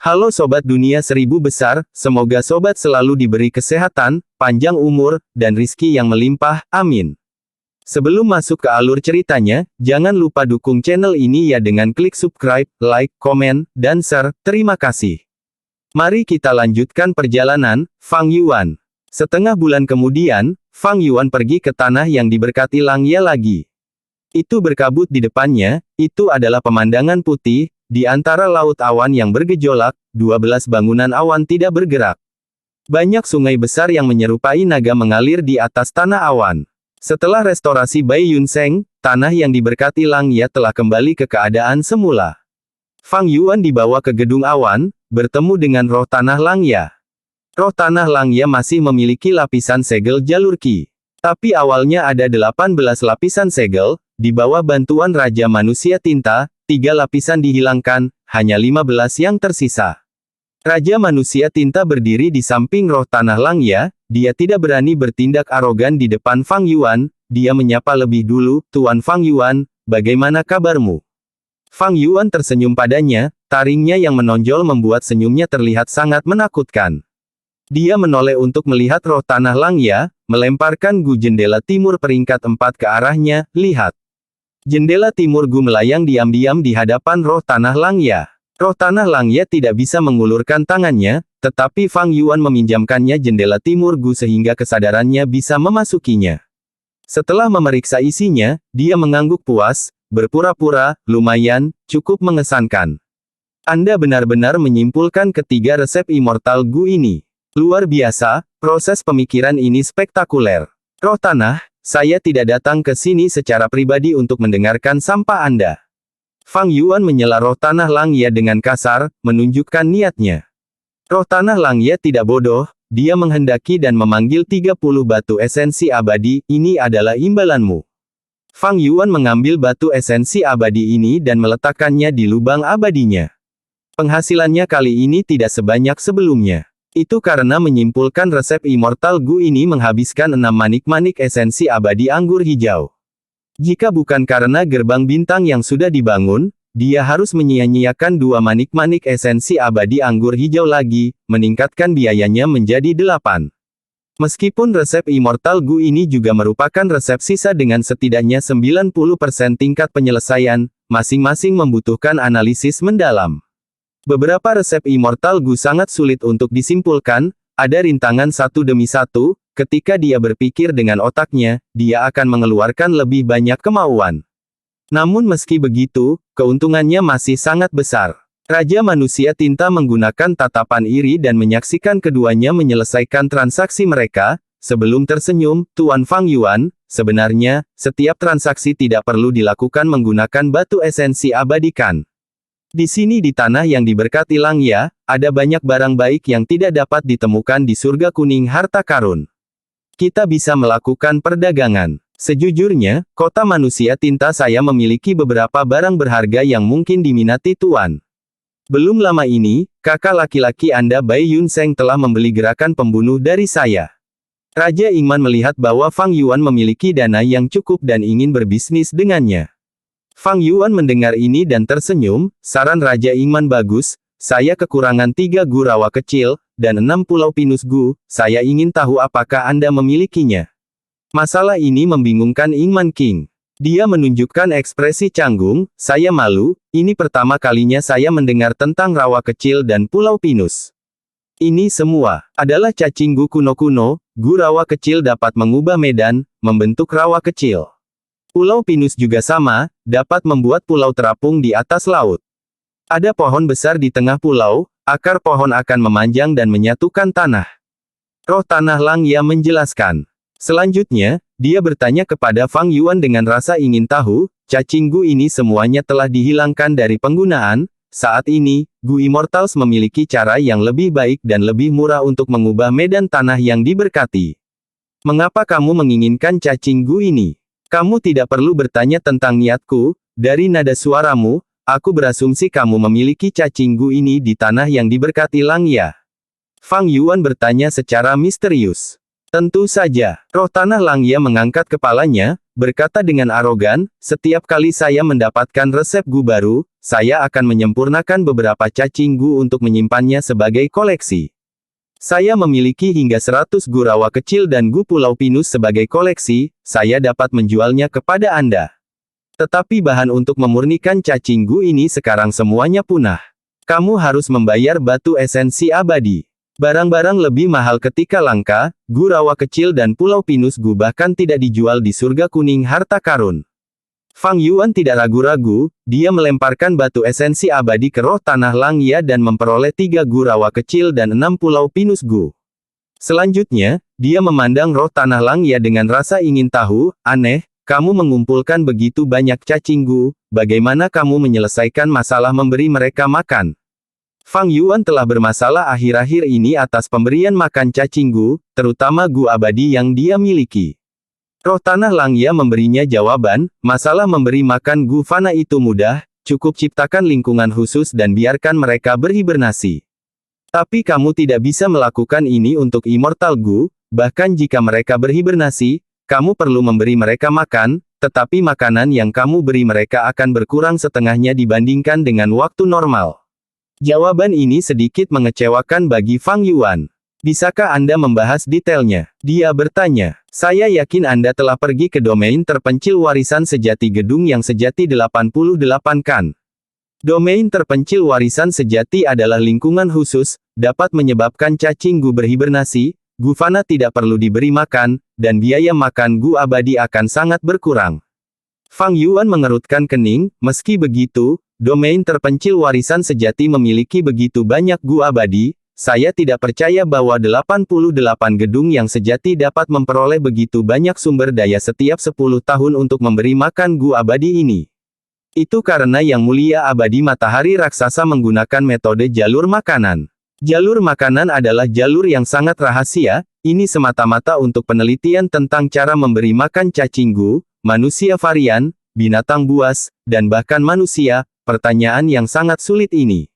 Halo Sobat Dunia Seribu Besar, semoga Sobat selalu diberi kesehatan, panjang umur, dan rizki yang melimpah, amin. Sebelum masuk ke alur ceritanya, jangan lupa dukung channel ini ya dengan klik subscribe, like, komen, dan share, terima kasih. Mari kita lanjutkan perjalanan, Fang Yuan. Setengah bulan kemudian, Fang Yuan pergi ke tanah yang diberkati Langya lagi. Itu berkabut di depannya, itu adalah pemandangan putih. Di antara laut awan yang bergejolak, 12 bangunan awan tidak bergerak. Banyak sungai besar yang menyerupai naga mengalir di atas tanah awan. Setelah restorasi Bai Yunseng, tanah yang diberkati Langya telah kembali ke keadaan semula. Fang Yuan dibawa ke gedung awan, bertemu dengan roh tanah Langya. Roh tanah Langya masih memiliki lapisan segel jalur Qi. Tapi awalnya ada 18 lapisan segel, di bawah bantuan Raja Manusia Tinta, 3 lapisan dihilangkan, hanya 15 yang tersisa. Raja Manusia Tinta berdiri di samping roh tanah Langya, dia tidak berani bertindak arogan di depan Fang Yuan, dia menyapa lebih dulu, Tuan Fang Yuan, bagaimana kabarmu? Fang Yuan tersenyum padanya, taringnya yang menonjol membuat senyumnya terlihat sangat menakutkan. Dia menoleh untuk melihat roh tanah Langya, melemparkan Gu jendela timur peringkat 4 ke arahnya, lihat. Jendela timur Gu melayang diam-diam di hadapan roh tanah Langya. Roh tanah Langya tidak bisa mengulurkan tangannya, tetapi Fang Yuan meminjamkannya jendela timur Gu sehingga kesadarannya bisa memasukinya. Setelah memeriksa isinya, dia mengangguk puas, berpura-pura, lumayan, cukup mengesankan. Anda benar-benar menyimpulkan ketiga resep immortal Gu ini. Luar biasa, proses pemikiran ini spektakuler. Roh tanah, saya tidak datang ke sini secara pribadi untuk mendengarkan sampah Anda. Fang Yuan menyela roh tanah Langya dengan kasar, menunjukkan niatnya. Roh tanah Langya tidak bodoh, dia menghendaki dan memanggil 30 batu esensi abadi, ini adalah imbalanmu. Fang Yuan mengambil batu esensi abadi ini dan meletakkannya di lubang abadinya. Penghasilannya kali ini tidak sebanyak sebelumnya. Itu karena menyimpulkan resep immortal Gu ini menghabiskan 6 manik-manik esensi abadi anggur hijau. Jika bukan karena gerbang bintang yang sudah dibangun, dia harus menyia-nyiakan 2 manik-manik esensi abadi anggur hijau lagi, meningkatkan biayanya menjadi 8. Meskipun resep immortal Gu ini juga merupakan resep sisa dengan setidaknya 90% tingkat penyelesaian, masing-masing membutuhkan analisis mendalam. Beberapa resep immortal Gu sangat sulit untuk disimpulkan, ada rintangan satu demi satu, ketika dia berpikir dengan otaknya, dia akan mengeluarkan lebih banyak kemauan. Namun meski begitu, keuntungannya masih sangat besar. Raja Manusia Tinta menggunakan tatapan iri dan menyaksikan keduanya menyelesaikan transaksi mereka, sebelum tersenyum, Tuan Fang Yuan, sebenarnya, setiap transaksi tidak perlu dilakukan menggunakan batu esensi abadi kan. Di sini di tanah yang diberkati Langya, ada banyak barang baik yang tidak dapat ditemukan di surga kuning harta karun. Kita bisa melakukan perdagangan. Sejujurnya, kota manusia tinta saya memiliki beberapa barang berharga yang mungkin diminati Tuan. Belum lama ini, kakak laki-laki Anda Bai Yunseng telah membeli gerakan pembunuh dari saya. Raja Ingman melihat bahwa Fang Yuan memiliki dana yang cukup dan ingin berbisnis dengannya. Fang Yuan mendengar ini dan tersenyum, saran Raja Ingman bagus, saya kekurangan 3 Gu rawa kecil, dan 6 pulau pinus Gu, saya ingin tahu apakah Anda memilikinya. Masalah ini membingungkan Ingman King. Dia menunjukkan ekspresi canggung, saya malu, ini pertama kalinya saya mendengar tentang rawa kecil dan pulau pinus. Ini semua adalah cacing Gu kuno-kuno, Gu rawa kecil dapat mengubah medan, membentuk rawa kecil. Pulau pinus juga sama, dapat membuat pulau terapung di atas laut. Ada pohon besar di tengah pulau, akar pohon akan memanjang dan menyatukan tanah. Roh tanah Langya menjelaskan. Selanjutnya, dia bertanya kepada Fang Yuan dengan rasa ingin tahu, cacing Gu ini semuanya telah dihilangkan dari penggunaan, saat ini, Gu Immortals memiliki cara yang lebih baik dan lebih murah untuk mengubah medan tanah yang diberkati. Mengapa kamu menginginkan cacing Gu ini? Kamu tidak perlu bertanya tentang niatku, dari nada suaramu, aku berasumsi kamu memiliki cacing Gu ini di tanah yang diberkati Langya. Fang Yuan bertanya secara misterius. Tentu saja. Roh Tanah Langya mengangkat kepalanya, berkata dengan arogan, setiap kali saya mendapatkan resep gu baru, saya akan menyempurnakan beberapa cacing gu untuk menyimpannya sebagai koleksi. Saya memiliki hingga 100 gu rawa kecil dan gu Pulau Pinus sebagai koleksi, saya dapat menjualnya kepada Anda. Tetapi bahan untuk memurnikan cacing gu ini sekarang semuanya punah. Kamu harus membayar batu esensi abadi. Barang-barang lebih mahal ketika langka, gu rawa kecil dan Pulau Pinus gu bahkan tidak dijual di surga kuning harta karun. Fang Yuan tidak ragu-ragu, dia melemparkan batu esensi abadi ke roh Tanah Langya dan memperoleh 3 gu rawa kecil dan 6 Pulau Pinus gu. Selanjutnya, dia memandang roh Tanah Langya dengan rasa ingin tahu, aneh, kamu mengumpulkan begitu banyak cacing gu, bagaimana kamu menyelesaikan masalah memberi mereka makan? Fang Yuan telah bermasalah akhir-akhir ini atas pemberian makan cacing gu, terutama gu abadi yang dia miliki. Roh Tanah Langya memberinya jawaban, masalah memberi makan gu fana itu mudah, cukup ciptakan lingkungan khusus dan biarkan mereka berhibernasi. Tapi kamu tidak bisa melakukan ini untuk immortal gu, bahkan jika mereka berhibernasi, kamu perlu memberi mereka makan, tetapi makanan yang kamu beri mereka akan berkurang setengahnya dibandingkan dengan waktu normal. Jawaban ini sedikit mengecewakan bagi Fang Yuan. Bisakah Anda membahas detailnya? Dia bertanya. Saya yakin Anda telah pergi ke domain terpencil warisan sejati gedung yang sejati 88 kan. Domain terpencil warisan sejati adalah lingkungan khusus, dapat menyebabkan cacing gu berhibernasi, gu fana tidak perlu diberi makan, dan biaya makan gu abadi akan sangat berkurang. Fang Yuan mengerutkan kening, meski begitu, domain terpencil warisan sejati memiliki begitu banyak gu abadi, saya tidak percaya bahwa 88 gedung yang sejati dapat memperoleh begitu banyak sumber daya setiap 10 tahun untuk memberi makan gu abadi ini. Itu karena Yang Mulia Abadi Matahari Raksasa menggunakan metode jalur makanan. Jalur makanan adalah jalur yang sangat rahasia, ini semata-mata untuk penelitian tentang cara memberi makan cacing gu, manusia varian, binatang buas, dan bahkan manusia, pertanyaan yang sangat sulit ini.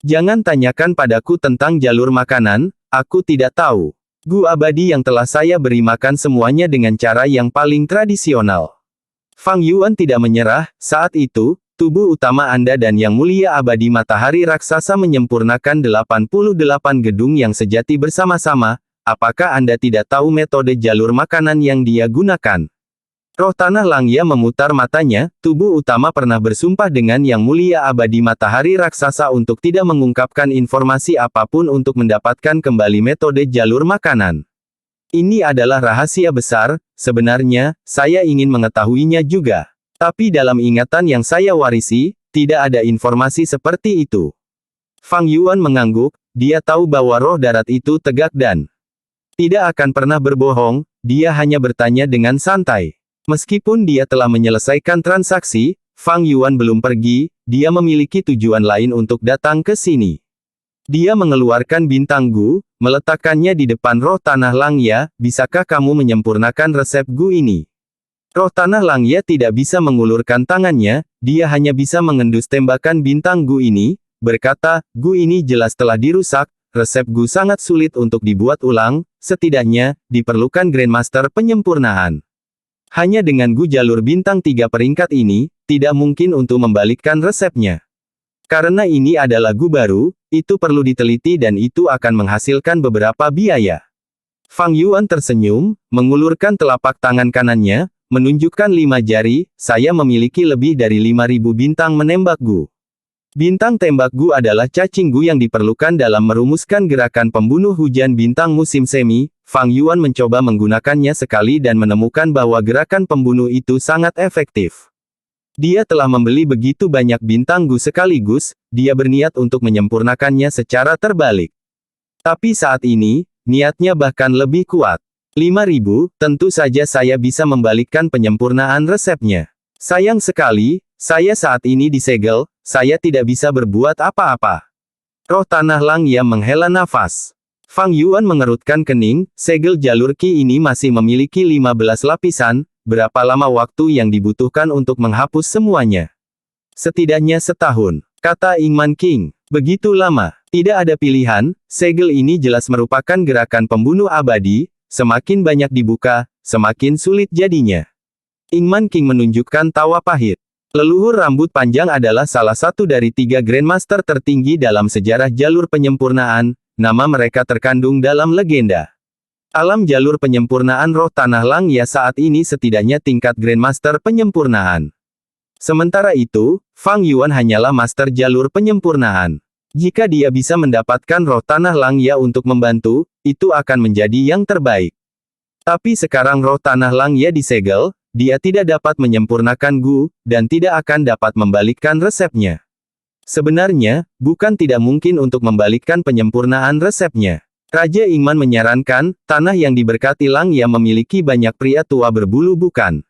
Jangan tanyakan padaku tentang jalur makanan, aku tidak tahu. Gu abadi yang telah saya beri makan semuanya dengan cara yang paling tradisional. Fang Yuan tidak menyerah, saat itu, tubuh utama Anda dan Yang Mulia Abadi Matahari Raksasa menyempurnakan 88 gedung yang sejati bersama-sama, apakah Anda tidak tahu metode jalur makanan yang dia gunakan? Roh Tanah Langya memutar matanya, tubuh utama pernah bersumpah dengan Yang Mulia Abadi Matahari Raksasa untuk tidak mengungkapkan informasi apapun untuk mendapatkan kembali metode jalur makanan. Ini adalah rahasia besar, sebenarnya, saya ingin mengetahuinya juga. Tapi dalam ingatan yang saya warisi, tidak ada informasi seperti itu. Fang Yuan mengangguk, dia tahu bahwa roh darat itu tegak dan tidak akan pernah berbohong, dia hanya bertanya dengan santai. Meskipun dia telah menyelesaikan transaksi, Fang Yuan belum pergi, dia memiliki tujuan lain untuk datang ke sini. Dia mengeluarkan bintang gu, meletakkannya di depan roh Tanah Langya, bisakah kamu menyempurnakan resep gu ini? Roh Tanah Langya tidak bisa mengulurkan tangannya, dia hanya bisa mengendus tembakan bintang gu ini, berkata, gu ini jelas telah dirusak, resep gu sangat sulit untuk dibuat ulang, setidaknya, diperlukan Grandmaster penyempurnaan. Hanya dengan gu jalur bintang 3 peringkat ini, tidak mungkin untuk membalikkan resepnya. Karena ini adalah gu baru, itu perlu diteliti dan itu akan menghasilkan beberapa biaya. Fang Yuan tersenyum, mengulurkan telapak tangan kanannya, menunjukkan 5 jari, saya memiliki lebih dari 5.000 bintang menembak gu. Bintang tembak gu adalah cacing gu yang diperlukan dalam merumuskan gerakan pembunuh hujan bintang musim semi. Fang Yuan mencoba menggunakannya sekali dan menemukan bahwa gerakan pembunuh itu sangat efektif. Dia telah membeli begitu banyak bintang gu sekaligus, dia berniat untuk menyempurnakannya secara terbalik. Tapi saat ini, niatnya bahkan lebih kuat. 5.000, tentu saja saya bisa membalikkan penyempurnaan resepnya. Sayang sekali, saya saat ini disegel, saya tidak bisa berbuat apa-apa. Roh Tanah Langya menghela nafas. Fang Yuan mengerutkan kening, segel jalur Qi ini masih memiliki 15 lapisan, berapa lama waktu yang dibutuhkan untuk menghapus semuanya? Setidaknya setahun, kata Ingman King. Begitu lama, tidak ada pilihan, segel ini jelas merupakan gerakan pembunuh abadi, semakin banyak dibuka, semakin sulit jadinya. Ingman King menunjukkan tawa pahit. Leluhur rambut panjang adalah salah satu dari 3 Grandmaster tertinggi dalam sejarah jalur penyempurnaan, nama mereka terkandung dalam legenda. Alam jalur penyempurnaan roh tanah Langya saat ini setidaknya tingkat Grandmaster penyempurnaan. Sementara itu, Fang Yuan hanyalah master jalur penyempurnaan. Jika dia bisa mendapatkan roh tanah Langya untuk membantu, itu akan menjadi yang terbaik. Tapi sekarang roh tanah Langya disegel, dia tidak dapat menyempurnakan Gu, dan tidak akan dapat membalikkan resepnya. Sebenarnya, bukan tidak mungkin untuk membalikkan penyempurnaan resepnya. Raja Ingman menyarankan, tanah yang diberkati Langya memiliki banyak pria tua berbulu bukan?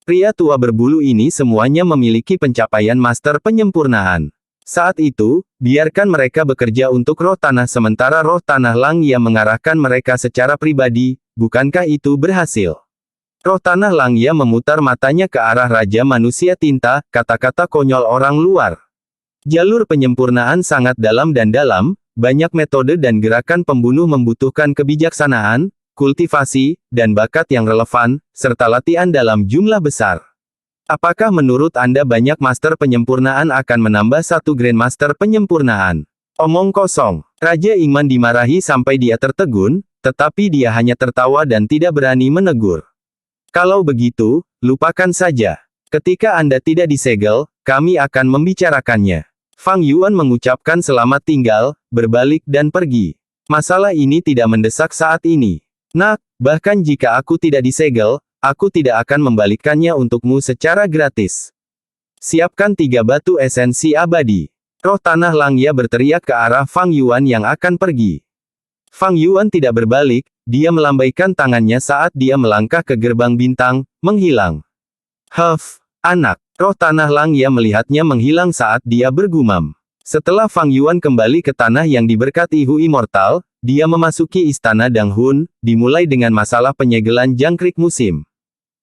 Pria tua berbulu ini semuanya memiliki pencapaian master penyempurnaan. Saat itu, biarkan mereka bekerja untuk roh tanah sementara roh tanah Langya mengarahkan mereka secara pribadi, bukankah itu berhasil? Roh tanah Langya memutar matanya ke arah Raja Manusia Tinta, kata-kata konyol orang luar. Jalur penyempurnaan sangat dalam dan dalam, banyak metode dan gerakan pembunuh membutuhkan kebijaksanaan, kultivasi, dan bakat yang relevan, serta latihan dalam jumlah besar. Apakah menurut Anda banyak master penyempurnaan akan menambah satu Grandmaster penyempurnaan? Omong kosong. Raja Ingman dimarahi sampai dia tertegun, tetapi dia hanya tertawa dan tidak berani menegur. Kalau begitu, lupakan saja. Ketika Anda tidak disegel, kami akan membicarakannya. Fang Yuan mengucapkan selamat tinggal, berbalik dan pergi. Masalah ini tidak mendesak saat ini. Nak, bahkan jika aku tidak disegel, aku tidak akan membalikkannya untukmu secara gratis. Siapkan 3 batu esensi abadi. Roh tanah Langya berteriak ke arah Fang Yuan yang akan pergi. Fang Yuan tidak berbalik, dia melambaikan tangannya saat dia melangkah ke gerbang bintang, menghilang. Huff, anak. Roh tanah Langya melihatnya menghilang saat dia bergumam. Setelah Fang Yuan kembali ke tanah yang diberkati Hu Immortal, dia memasuki istana Dang Hun, dimulai dengan masalah penyegelan jangkrik musim.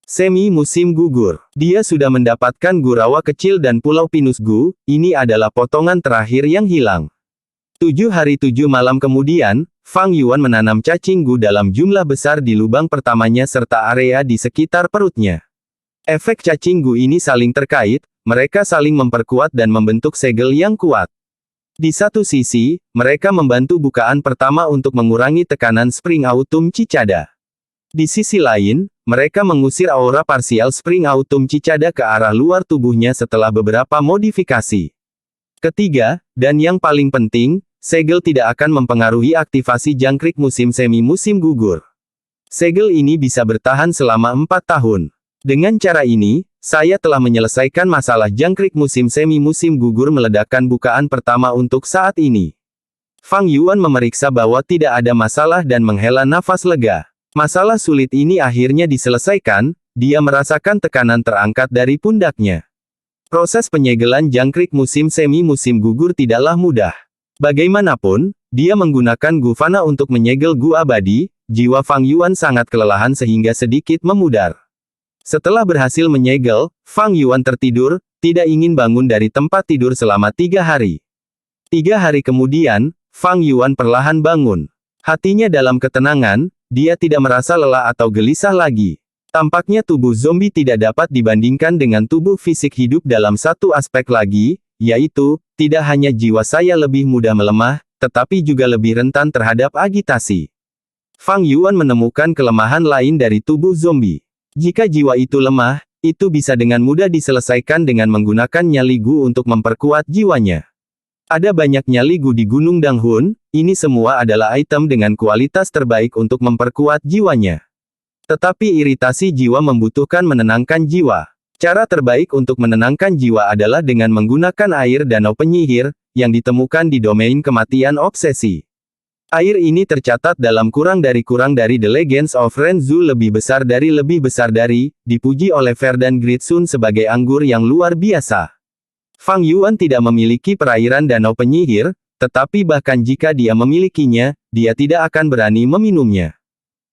Semi musim gugur. Dia sudah mendapatkan Gu rawa kecil dan Pulau Pinus Gu, ini adalah potongan terakhir yang hilang. 7 hari 7 malam kemudian, Fang Yuan menanam cacing Gu dalam jumlah besar di lubang pertamanya serta area di sekitar perutnya. Efek cacing Gu ini saling terkait, mereka saling memperkuat dan membentuk segel yang kuat. Di satu sisi, mereka membantu bukaan pertama untuk mengurangi tekanan Spring Autumn Cicada. Di sisi lain, mereka mengusir aura parsial Spring Autumn Cicada ke arah luar tubuhnya setelah beberapa modifikasi. Ketiga, dan yang paling penting, segel tidak akan mempengaruhi aktivasi jangkrik musim semi musim gugur. Segel ini bisa bertahan selama 4 tahun. Dengan cara ini, saya telah menyelesaikan masalah jangkrik musim semi musim gugur meledakkan bukaan pertama untuk saat ini. Fang Yuan memeriksa bahwa tidak ada masalah dan menghela nafas lega. Masalah sulit ini akhirnya diselesaikan, dia merasakan tekanan terangkat dari pundaknya. Proses penyegelan jangkrik musim semi musim gugur tidaklah mudah. Bagaimanapun, dia menggunakan Gu Fana untuk menyegel Gu abadi, jiwa Fang Yuan sangat kelelahan sehingga sedikit memudar. Setelah berhasil menyegel, Fang Yuan tertidur, tidak ingin bangun dari tempat tidur selama 3 hari. 3 hari kemudian, Fang Yuan perlahan bangun. Hatinya dalam ketenangan, dia tidak merasa lelah atau gelisah lagi. Tampaknya tubuh zombie tidak dapat dibandingkan dengan tubuh fisik hidup dalam satu aspek lagi, yaitu, tidak hanya jiwa saya lebih mudah melemah, tetapi juga lebih rentan terhadap agitasi. Fang Yuan menemukan kelemahan lain dari tubuh zombie. Jika jiwa itu lemah, itu bisa dengan mudah diselesaikan dengan menggunakan nyali Gu untuk memperkuat jiwanya. Ada banyak nyali Gu di Gunung Dang Hun, ini semua adalah item dengan kualitas terbaik untuk memperkuat jiwanya. Tetapi iritasi jiwa membutuhkan menenangkan jiwa. Cara terbaik untuk menenangkan jiwa adalah dengan menggunakan air danau penyihir, yang ditemukan di domain kematian obsesi. Air ini tercatat dalam kurang dari The Legends of Renzu lebih besar dari, dipuji oleh Verdan Gritsun sebagai anggur yang luar biasa. Fang Yuan tidak memiliki perairan danau penyihir, tetapi bahkan jika dia memilikinya, dia tidak akan berani meminumnya.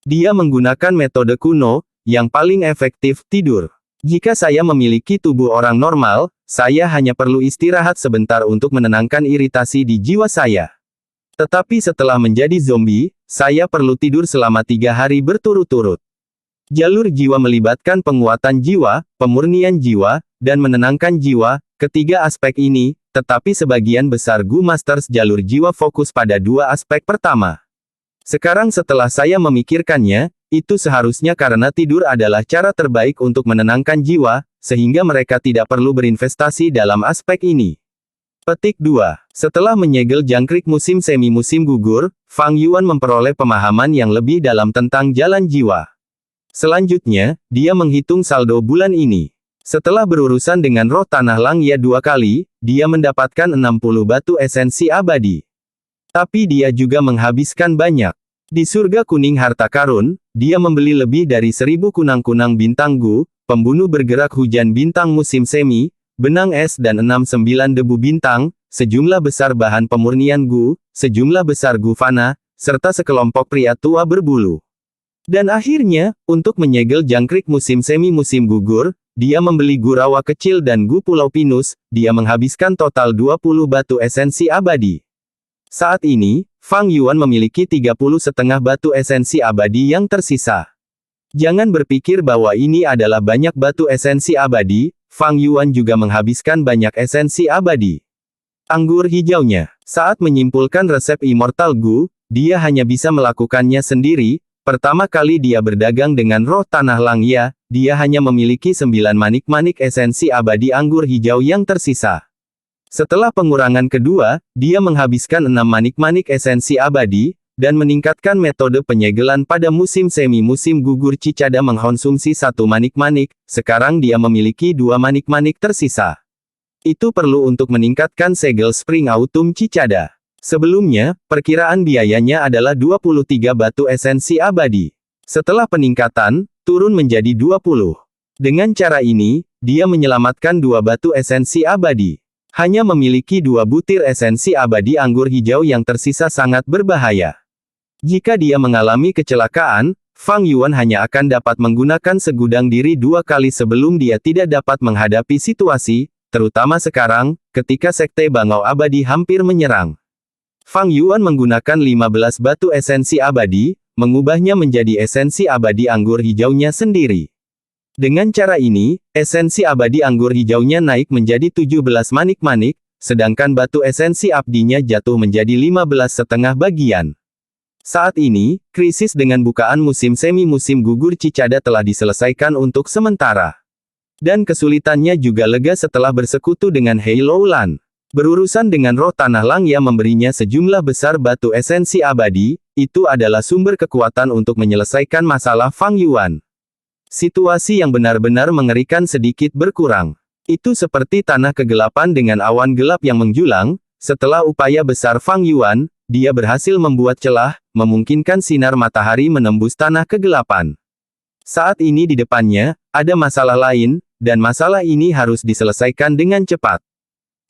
Dia menggunakan metode kuno, yang paling efektif, tidur. Jika saya memiliki tubuh orang normal, saya hanya perlu istirahat sebentar untuk menenangkan iritasi di jiwa saya. Tetapi setelah menjadi zombie, saya perlu tidur selama 3 hari berturut-turut. Jalur jiwa melibatkan penguatan jiwa, pemurnian jiwa, dan menenangkan jiwa, ketiga aspek ini, tetapi sebagian besar Gu Masters jalur jiwa fokus pada dua aspek pertama. Sekarang setelah saya memikirkannya, itu seharusnya karena tidur adalah cara terbaik untuk menenangkan jiwa, sehingga mereka tidak perlu berinvestasi dalam aspek ini. Petik 2. Setelah menyegel jangkrik musim semi musim gugur, Fang Yuan memperoleh pemahaman yang lebih dalam tentang jalan jiwa. Selanjutnya, dia menghitung saldo bulan ini. Setelah berurusan dengan roh tanah Langya 2 kali, dia mendapatkan 60 batu esensi abadi. Tapi dia juga menghabiskan banyak. Di surga kuning harta karun, dia membeli lebih dari 1000 kunang-kunang bintang Gu, pembunuh bergerak hujan bintang musim semi, benang es dan 69 debu bintang, sejumlah besar bahan pemurnian Gu, sejumlah besar Gu fana, serta sekelompok pria tua berbulu. Dan akhirnya, untuk menyegel jangkrik musim semi musim gugur, dia membeli Gu rawa kecil dan Gu pulau pinus, dia menghabiskan total 20 batu esensi abadi. Saat ini, Fang Yuan memiliki 30,5 batu esensi abadi yang tersisa. Jangan berpikir bahwa ini adalah banyak batu esensi abadi, Fang Yuan juga menghabiskan banyak esensi abadi. Anggur hijaunya. Saat menyimpulkan resep Immortal Gu, dia hanya bisa melakukannya sendiri. Pertama kali dia berdagang dengan roh tanah Langya, dia hanya memiliki 9 manik-manik esensi abadi anggur hijau yang tersisa. Setelah pengurangan kedua, dia menghabiskan 6 manik-manik esensi abadi, dan meningkatkan metode penyegelan pada musim semi musim gugur Cicada mengkonsumsi 1 manik-manik, sekarang dia memiliki 2 manik-manik tersisa. Itu perlu untuk meningkatkan segel Spring Autumn Cicada. Sebelumnya, perkiraan biayanya adalah 23 batu esensi abadi. Setelah peningkatan, turun menjadi 20. Dengan cara ini, dia menyelamatkan 2 batu esensi abadi. Hanya memiliki 2 butir esensi abadi anggur hijau yang tersisa sangat berbahaya. Jika dia mengalami kecelakaan, Fang Yuan hanya akan dapat menggunakan segudang diri 2 kali sebelum dia tidak dapat menghadapi situasi, terutama sekarang, ketika Sekte Bangau Abadi hampir menyerang. Fang Yuan menggunakan 15 batu esensi abadi, mengubahnya menjadi esensi abadi anggur hijaunya sendiri. Dengan cara ini, esensi abadi anggur hijaunya naik menjadi 17 manik-manik, sedangkan batu esensi abdinya jatuh menjadi 15,5 bagian. Saat ini, krisis dengan bukaan musim semi musim gugur Cicada telah diselesaikan untuk sementara. Dan kesulitannya juga lega setelah bersekutu dengan Hei Loulan. Berurusan dengan roh tanah Langya memberinya sejumlah besar batu esensi abadi, itu adalah sumber kekuatan untuk menyelesaikan masalah Fang Yuan. Situasi yang benar-benar mengerikan sedikit berkurang. Itu seperti tanah kegelapan dengan awan gelap yang menjulang, setelah upaya besar Fang Yuan, dia berhasil membuat celah, memungkinkan sinar matahari menembus tanah kegelapan. Saat ini di depannya, ada masalah lain, dan masalah ini harus diselesaikan dengan cepat.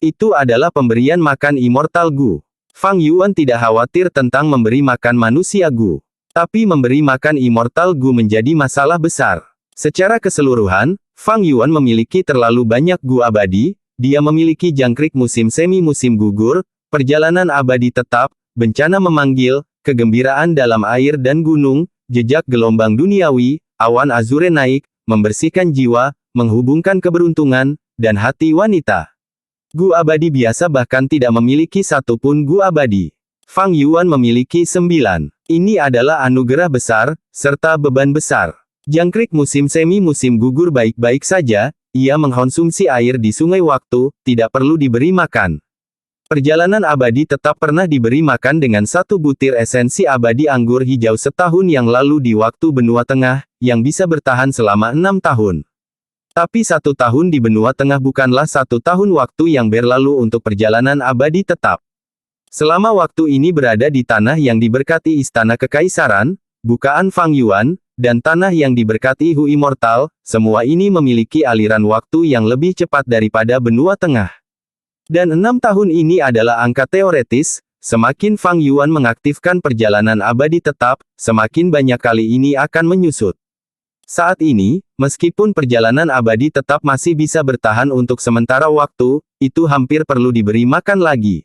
Itu adalah pemberian makan Immortal Gu. Fang Yuan tidak khawatir tentang memberi makan manusia Gu. Tapi memberi makan Immortal Gu menjadi masalah besar. Secara keseluruhan, Fang Yuan memiliki terlalu banyak Gu abadi, dia memiliki jangkrik musim semi musim gugur, perjalanan abadi tetap, bencana memanggil, kegembiraan dalam air dan gunung, jejak gelombang duniawi, awan azure naik, membersihkan jiwa, menghubungkan keberuntungan, dan hati wanita. Gu abadi biasa bahkan tidak memiliki satupun Gu abadi. Fang Yuan memiliki 9. Ini adalah anugerah besar, serta beban besar. Jangkrik musim semi musim gugur baik-baik saja, ia mengkonsumsi air di sungai waktu, tidak perlu diberi makan. Perjalanan abadi tetap pernah diberi makan dengan 1 butir esensi abadi anggur hijau setahun yang lalu di waktu benua tengah, yang bisa bertahan selama 6 tahun. Tapi 1 tahun di benua tengah bukanlah 1 tahun waktu yang berlalu untuk perjalanan abadi tetap. Selama waktu ini berada di tanah yang diberkati Istana Kekaisaran, bukaan Fang Yuan, dan tanah yang diberkati Hu Immortal, semua ini memiliki aliran waktu yang lebih cepat daripada benua tengah. Dan 6 tahun ini adalah angka teoretis, semakin Fang Yuan mengaktifkan perjalanan abadi tetap, semakin banyak kali ini akan menyusut. Saat ini, meskipun perjalanan abadi tetap masih bisa bertahan untuk sementara waktu, itu hampir perlu diberi makan lagi.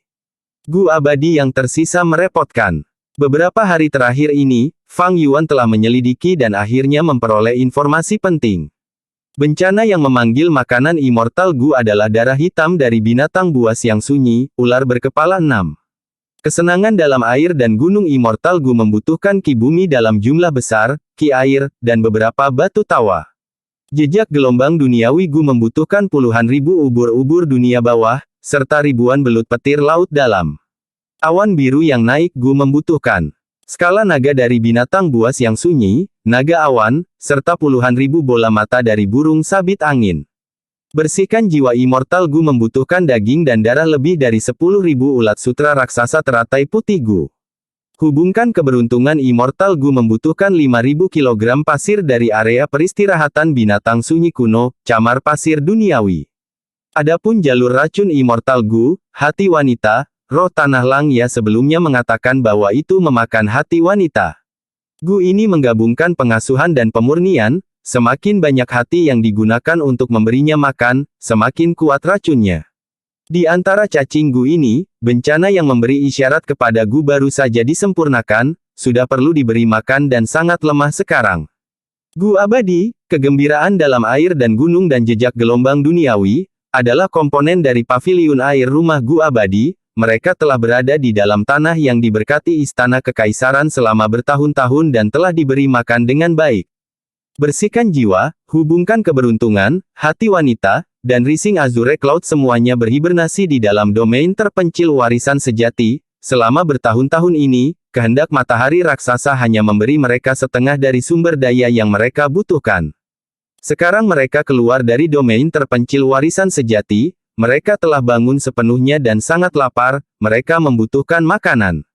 Gu abadi yang tersisa merepotkan. Beberapa hari terakhir ini, Fang Yuan telah menyelidiki dan akhirnya memperoleh informasi penting. Bencana yang memanggil makanan immortal Gu adalah darah hitam dari binatang buas yang sunyi, ular berkepala 6. Kesenangan dalam air dan gunung immortal Gu membutuhkan ki bumi dalam jumlah besar, ki air, dan beberapa batu tawa. Jejak gelombang duniawi Gu membutuhkan puluhan ribu ubur-ubur dunia bawah, serta ribuan belut petir laut dalam. Awan biru yang naik Gu membutuhkan skala naga dari binatang buas yang sunyi, naga awan, serta puluhan ribu bola mata dari burung sabit angin. Bersihkan jiwa immortal Gu membutuhkan daging dan darah lebih dari 10.000 ulat sutra raksasa teratai putih Gu. Hubungkan keberuntungan immortal Gu membutuhkan 5.000 kg pasir dari area peristirahatan binatang sunyi kuno, camar pasir duniawi. Adapun jalur racun immortal Gu, hati wanita, roh tanah Langya sebelumnya mengatakan bahwa itu memakan hati wanita. Gu ini menggabungkan pengasuhan dan pemurnian. Semakin banyak hati yang digunakan untuk memberinya makan, semakin kuat racunnya. Di antara cacing Gu ini, bencana yang memberi isyarat kepada Gu baru saja disempurnakan, sudah perlu diberi makan dan sangat lemah sekarang. Gu abadi, kegembiraan dalam air dan gunung dan jejak gelombang duniawi, adalah komponen dari paviliun air rumah Gu abadi. Mereka telah berada di dalam tanah yang diberkati istana kekaisaran selama bertahun-tahun dan telah diberi makan dengan baik. Bersihkan jiwa, hubungkan keberuntungan, hati wanita, dan rising azure cloud semuanya berhibernasi di dalam domain terpencil warisan sejati. Selama bertahun-tahun ini, kehendak matahari raksasa hanya memberi mereka setengah dari sumber daya yang mereka butuhkan. Sekarang mereka keluar dari domain terpencil warisan sejati, mereka telah bangun sepenuhnya dan sangat lapar, mereka membutuhkan makanan.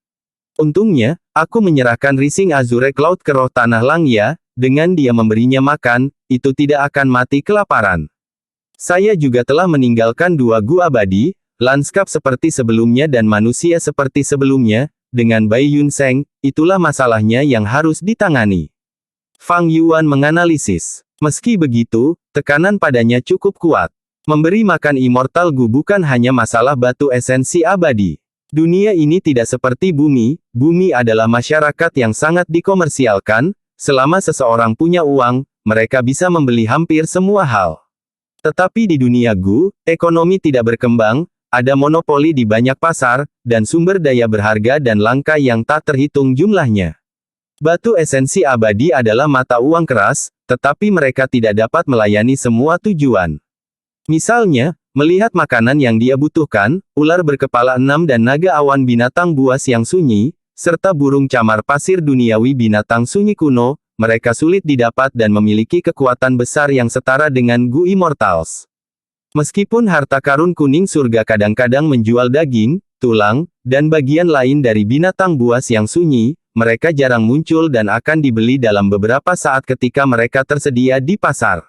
Untungnya, aku menyerahkan rising azure cloud ke roh tanah Langya. Dengan dia memberinya makan, itu tidak akan mati kelaparan. Saya juga telah meninggalkan 2 Gu abadi, lanskap seperti sebelumnya dan manusia seperti sebelumnya, dengan Bai Yun Seng, itulah masalahnya yang harus ditangani. Fang Yuan menganalisis. Meski begitu, tekanan padanya cukup kuat. Memberi makan immortal Gu bukan hanya masalah batu esensi abadi. Dunia ini tidak seperti bumi, bumi adalah masyarakat yang sangat dikomersialkan. Selama seseorang punya uang, mereka bisa membeli hampir semua hal. Tetapi di dunia Gu, ekonomi tidak berkembang, ada monopoli di banyak pasar, dan sumber daya berharga dan langka yang tak terhitung jumlahnya. Batu esensi abadi adalah mata uang keras, tetapi mereka tidak dapat melayani semua tujuan. Misalnya, melihat makanan yang dia butuhkan, ular berkepala 6 dan naga awan binatang buas yang sunyi, serta burung camar pasir duniawi binatang sunyi kuno, mereka sulit didapat dan memiliki kekuatan besar yang setara dengan Gu Immortals. Meskipun harta karun kuning surga kadang-kadang menjual daging, tulang, dan bagian lain dari binatang buas yang sunyi, mereka jarang muncul dan akan dibeli dalam beberapa saat ketika mereka tersedia di pasar.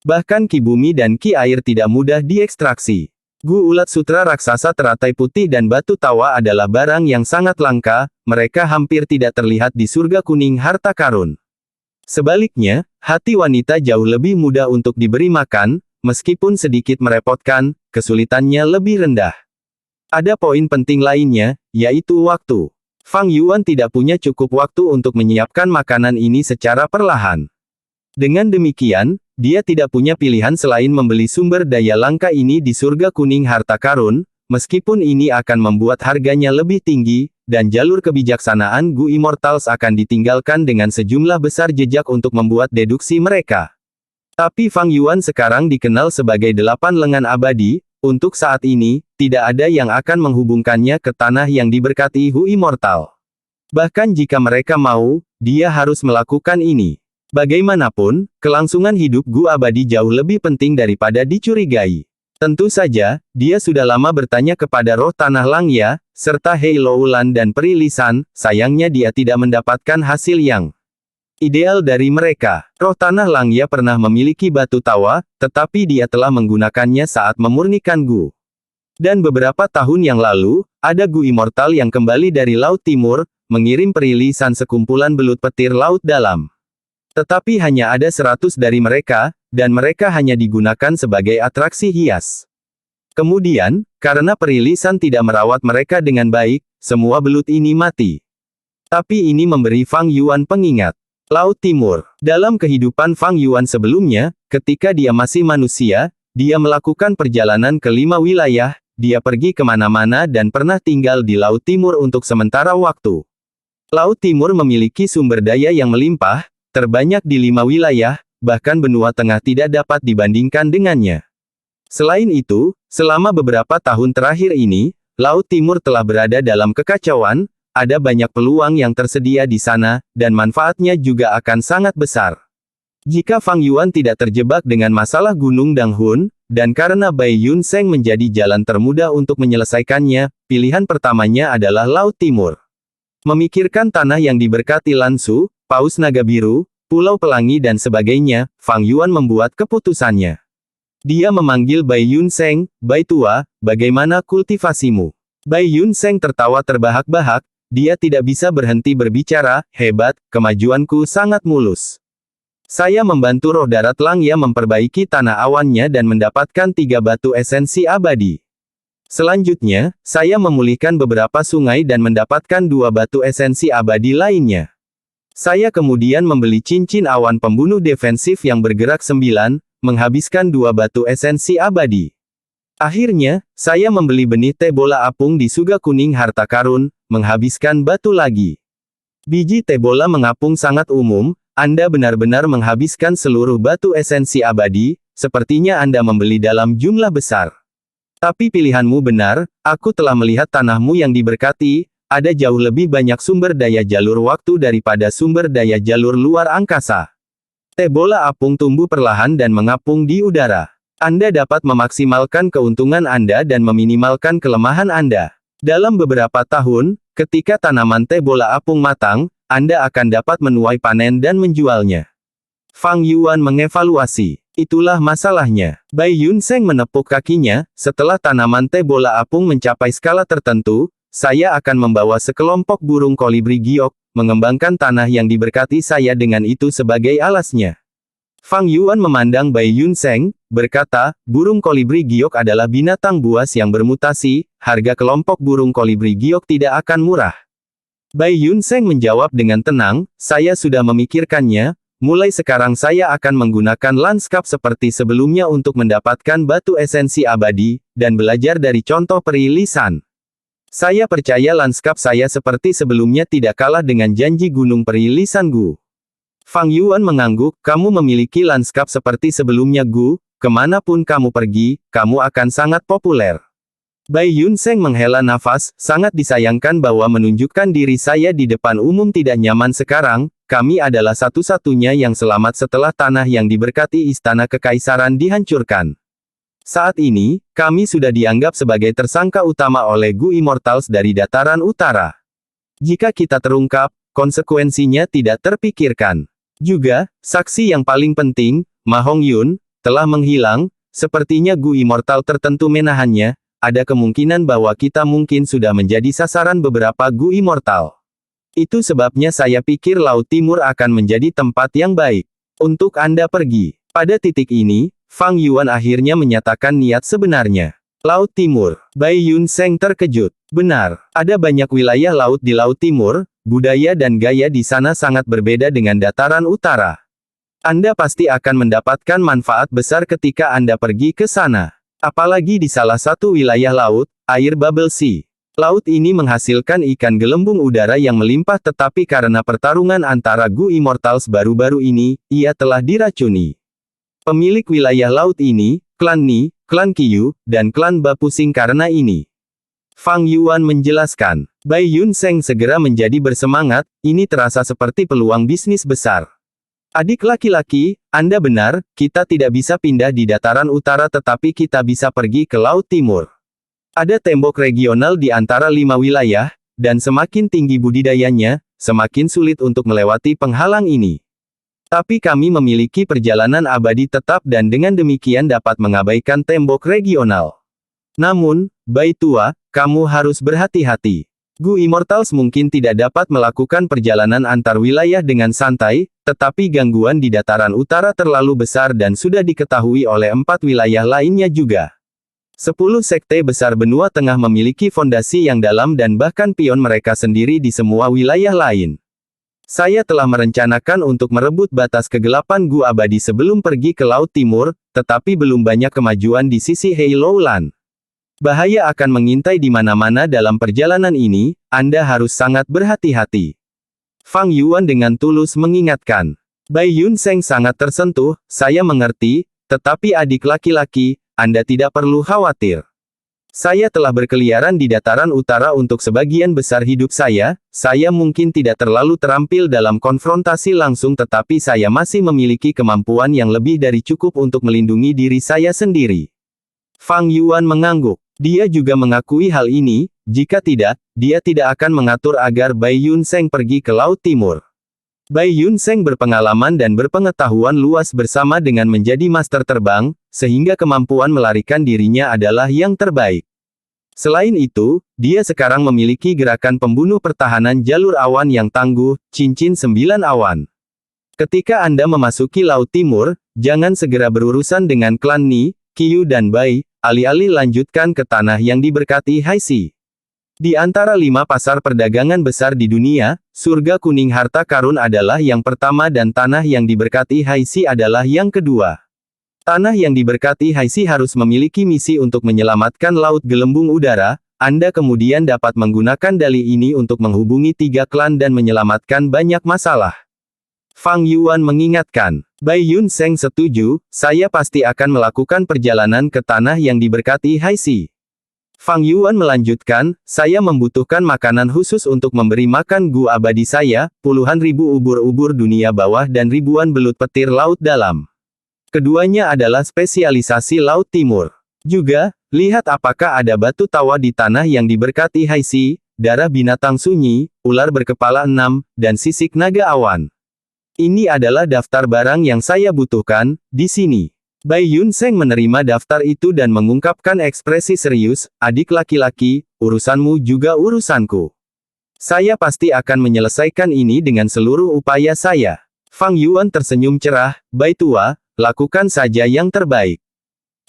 Bahkan ki bumi dan ki air tidak mudah diekstraksi. Gu ulat sutra raksasa teratai putih dan batu tawa adalah barang yang sangat langka, mereka hampir tidak terlihat di surga kuning harta karun. Sebaliknya, hati wanita jauh lebih mudah untuk diberi makan, meskipun sedikit merepotkan, kesulitannya lebih rendah. Ada poin penting lainnya, yaitu waktu. Fang Yuan tidak punya cukup waktu untuk menyiapkan makanan ini secara perlahan. Dengan demikian, dia tidak punya pilihan selain membeli sumber daya langka ini di surga kuning harta karun, meskipun ini akan membuat harganya lebih tinggi, dan jalur kebijaksanaan Gu Immortals akan ditinggalkan dengan sejumlah besar jejak untuk membuat deduksi mereka. Tapi Fang Yuan sekarang dikenal sebagai 8 lengan abadi, untuk saat ini, tidak ada yang akan menghubungkannya ke tanah yang diberkati Gu Immortal. Bahkan jika mereka mau, dia harus melakukan ini. Bagaimanapun, kelangsungan hidup Gu abadi jauh lebih penting daripada dicurigai. Tentu saja, dia sudah lama bertanya kepada roh tanah Langya, serta Hei Loulan dan Peri Lisan, sayangnya dia tidak mendapatkan hasil yang ideal dari mereka. Roh tanah Langya pernah memiliki batu tawa, tetapi dia telah menggunakannya saat memurnikan Gu. Dan beberapa tahun yang lalu, ada Gu Immortal yang kembali dari Laut Timur, mengirim Peri Lisan sekumpulan belut petir laut dalam. Tetapi hanya ada 100 dari mereka, dan mereka hanya digunakan sebagai atraksi hias. Kemudian, karena Peri Lisan tidak merawat mereka dengan baik, semua belut ini mati. Tapi ini memberi Fang Yuan pengingat. Laut Timur. Dalam kehidupan Fang Yuan sebelumnya, ketika dia masih manusia, dia melakukan perjalanan ke 5 wilayah, dia pergi kemana-mana dan pernah tinggal di Laut Timur untuk sementara waktu. Laut Timur memiliki sumber daya yang melimpah, terbanyak di 5 wilayah, bahkan benua tengah tidak dapat dibandingkan dengannya. Selain itu, selama beberapa tahun terakhir ini, Laut Timur telah berada dalam kekacauan, ada banyak peluang yang tersedia di sana, dan manfaatnya juga akan sangat besar. Jika Fang Yuan tidak terjebak dengan masalah Gunung Danghun, dan karena Bai Yun Seng menjadi jalan termudah untuk menyelesaikannya, pilihan pertamanya adalah Laut Timur. Memikirkan tanah yang diberkati Lansu, Paus Naga Biru, Pulau Pelangi dan sebagainya, Fang Yuan membuat keputusannya. Dia memanggil Bai Yun Seng, "Bai Tua, bagaimana kultivasimu?" Bai Yun Seng tertawa terbahak-bahak, dia tidak bisa berhenti berbicara, "Hebat, kemajuanku sangat mulus. Saya membantu roh darat Langya memperbaiki tanah awannya dan mendapatkan 3 batu esensi abadi. Selanjutnya, saya memulihkan beberapa sungai dan mendapatkan 2 batu esensi abadi lainnya. Saya kemudian membeli cincin awan pembunuh defensif yang bergerak 9, menghabiskan 2 batu esensi abadi. Akhirnya, saya membeli benih teh bola apung di Suga Kuning Harta Karun, menghabiskan batu lagi. Biji teh bola mengapung sangat umum, Anda benar-benar menghabiskan seluruh batu esensi abadi, sepertinya Anda membeli dalam jumlah besar. Tapi pilihanmu benar, aku telah melihat tanahmu yang diberkati, ada jauh lebih banyak sumber daya jalur waktu daripada sumber daya jalur luar angkasa. Teh bola apung tumbuh perlahan dan mengapung di udara. Anda dapat memaksimalkan keuntungan Anda dan meminimalkan kelemahan Anda. Dalam beberapa tahun, ketika tanaman teh bola apung matang, Anda akan dapat menuai panen dan menjualnya. Fang Yuan mengevaluasi. Itulah masalahnya. Bai Yun Seng menepuk kakinya, setelah tanaman teh bola apung mencapai skala tertentu, saya akan membawa sekelompok burung kolibri giok, mengembangkan tanah yang diberkati saya dengan itu sebagai alasnya. Fang Yuan memandang Bai Yun Seng, berkata, burung kolibri giok adalah binatang buas yang bermutasi, harga kelompok burung kolibri giok tidak akan murah. Bai Yun Seng menjawab dengan tenang, saya sudah memikirkannya, mulai sekarang saya akan menggunakan lanskap seperti sebelumnya untuk mendapatkan batu esensi abadi, dan belajar dari contoh peri lisan. Saya percaya lanskap saya seperti sebelumnya tidak kalah dengan janji gunung peri lisan Gu. Fang Yuan mengangguk, kamu memiliki lanskap seperti sebelumnya Gu, kemanapun kamu pergi, kamu akan sangat populer. Bai Yun Seng menghela nafas, sangat disayangkan bahwa menunjukkan diri saya di depan umum tidak nyaman sekarang, kami adalah satu-satunya yang selamat setelah tanah yang diberkati Istana Kekaisaran dihancurkan. Saat ini, kami sudah dianggap sebagai tersangka utama oleh Gu Immortals dari dataran utara. Jika kita terungkap, konsekuensinya tidak terpikirkan. Juga, saksi yang paling penting, Ma Hongyun, telah menghilang, sepertinya Gu Immortal tertentu menahannya, ada kemungkinan bahwa kita mungkin sudah menjadi sasaran beberapa Gu Immortal. Itu sebabnya saya pikir Laut Timur akan menjadi tempat yang baik untuk Anda pergi. Pada titik ini, Fang Yuan akhirnya menyatakan niat sebenarnya. Laut Timur. Bai Yun Seng terkejut. Benar, ada banyak wilayah laut di Laut Timur, budaya dan gaya di sana sangat berbeda dengan dataran utara. Anda pasti akan mendapatkan manfaat besar ketika Anda pergi ke sana. Apalagi di salah satu wilayah laut, air Bubble Sea. Laut ini menghasilkan ikan gelembung udara yang melimpah tetapi karena pertarungan antara Gu Immortals baru-baru ini, ia telah diracuni. Pemilik wilayah laut ini, klan Ni, klan Qiyu, dan klan Ba pusing karena ini. Fang Yuan menjelaskan. Bai Yun Seng segera menjadi bersemangat, ini terasa seperti peluang bisnis besar. Adik laki-laki, Anda benar, kita tidak bisa pindah di dataran utara tetapi kita bisa pergi ke Laut Timur. Ada tembok regional di antara 5 wilayah, dan semakin tinggi budidayanya, semakin sulit untuk melewati penghalang ini. Tapi kami memiliki perjalanan abadi tetap dan dengan demikian dapat mengabaikan tembok regional. Namun, Bai Tua, kamu harus berhati-hati. Gu Immortals mungkin tidak dapat melakukan perjalanan antar wilayah dengan santai, tetapi gangguan di dataran utara terlalu besar dan sudah diketahui oleh 4 wilayah lainnya juga. 10 sekte besar benua tengah memiliki fondasi yang dalam dan bahkan pion mereka sendiri di semua wilayah lain. Saya telah merencanakan untuk merebut batas kegelapan Gu Abadi sebelum pergi ke Laut Timur, tetapi belum banyak kemajuan di sisi Heilonglan. Bahaya akan mengintai di mana-mana dalam perjalanan ini, Anda harus sangat berhati-hati. Fang Yuan dengan tulus mengingatkan. Bai Yun Seng sangat tersentuh, saya mengerti, tetapi adik laki-laki, Anda tidak perlu khawatir. Saya telah berkeliaran di dataran utara untuk sebagian besar hidup saya mungkin tidak terlalu terampil dalam konfrontasi langsung tetapi saya masih memiliki kemampuan yang lebih dari cukup untuk melindungi diri saya sendiri. Fang Yuan mengangguk. Dia juga mengakui hal ini, jika tidak, dia tidak akan mengatur agar Bai Yun Seng pergi ke Laut Timur. Bai Yun Seng berpengalaman dan berpengetahuan luas bersama dengan menjadi master terbang, sehingga kemampuan melarikan dirinya adalah yang terbaik. Selain itu, dia sekarang memiliki gerakan pembunuh pertahanan jalur awan yang tangguh, cincin 9 awan. Ketika Anda memasuki Laut Timur, jangan segera berurusan dengan klan Ni, Qiu dan Bai, alih-alih lanjutkan ke tanah yang diberkati Haixi. Di antara 5 pasar perdagangan besar di dunia, surga kuning harta karun adalah yang pertama dan tanah yang diberkati Haixi adalah yang kedua. Tanah yang diberkati Haixi harus memiliki misi untuk menyelamatkan Laut Gelembung Udara, Anda kemudian dapat menggunakan dalih ini untuk menghubungi 3 klan dan menyelamatkan banyak masalah. Fang Yuan mengingatkan. Bai Yun Seng setuju, saya pasti akan melakukan perjalanan ke tanah yang diberkati Haixi. Fang Yuan melanjutkan, saya membutuhkan makanan khusus untuk memberi makan Gu Abadi saya, puluhan ribu ubur-ubur dunia bawah dan ribuan belut petir laut dalam. Keduanya adalah spesialisasi Laut Timur. Juga, lihat apakah ada batu tawa di tanah yang diberkati Haixi, darah binatang sunyi, ular berkepala 6, dan sisik naga awan. Ini adalah daftar barang yang saya butuhkan, di sini. Bai Yun Seng menerima daftar itu dan mengungkapkan ekspresi serius, adik laki-laki, urusanmu juga urusanku. Saya pasti akan menyelesaikan ini dengan seluruh upaya saya. Fang Yuan tersenyum cerah, Bai tua, lakukan saja yang terbaik.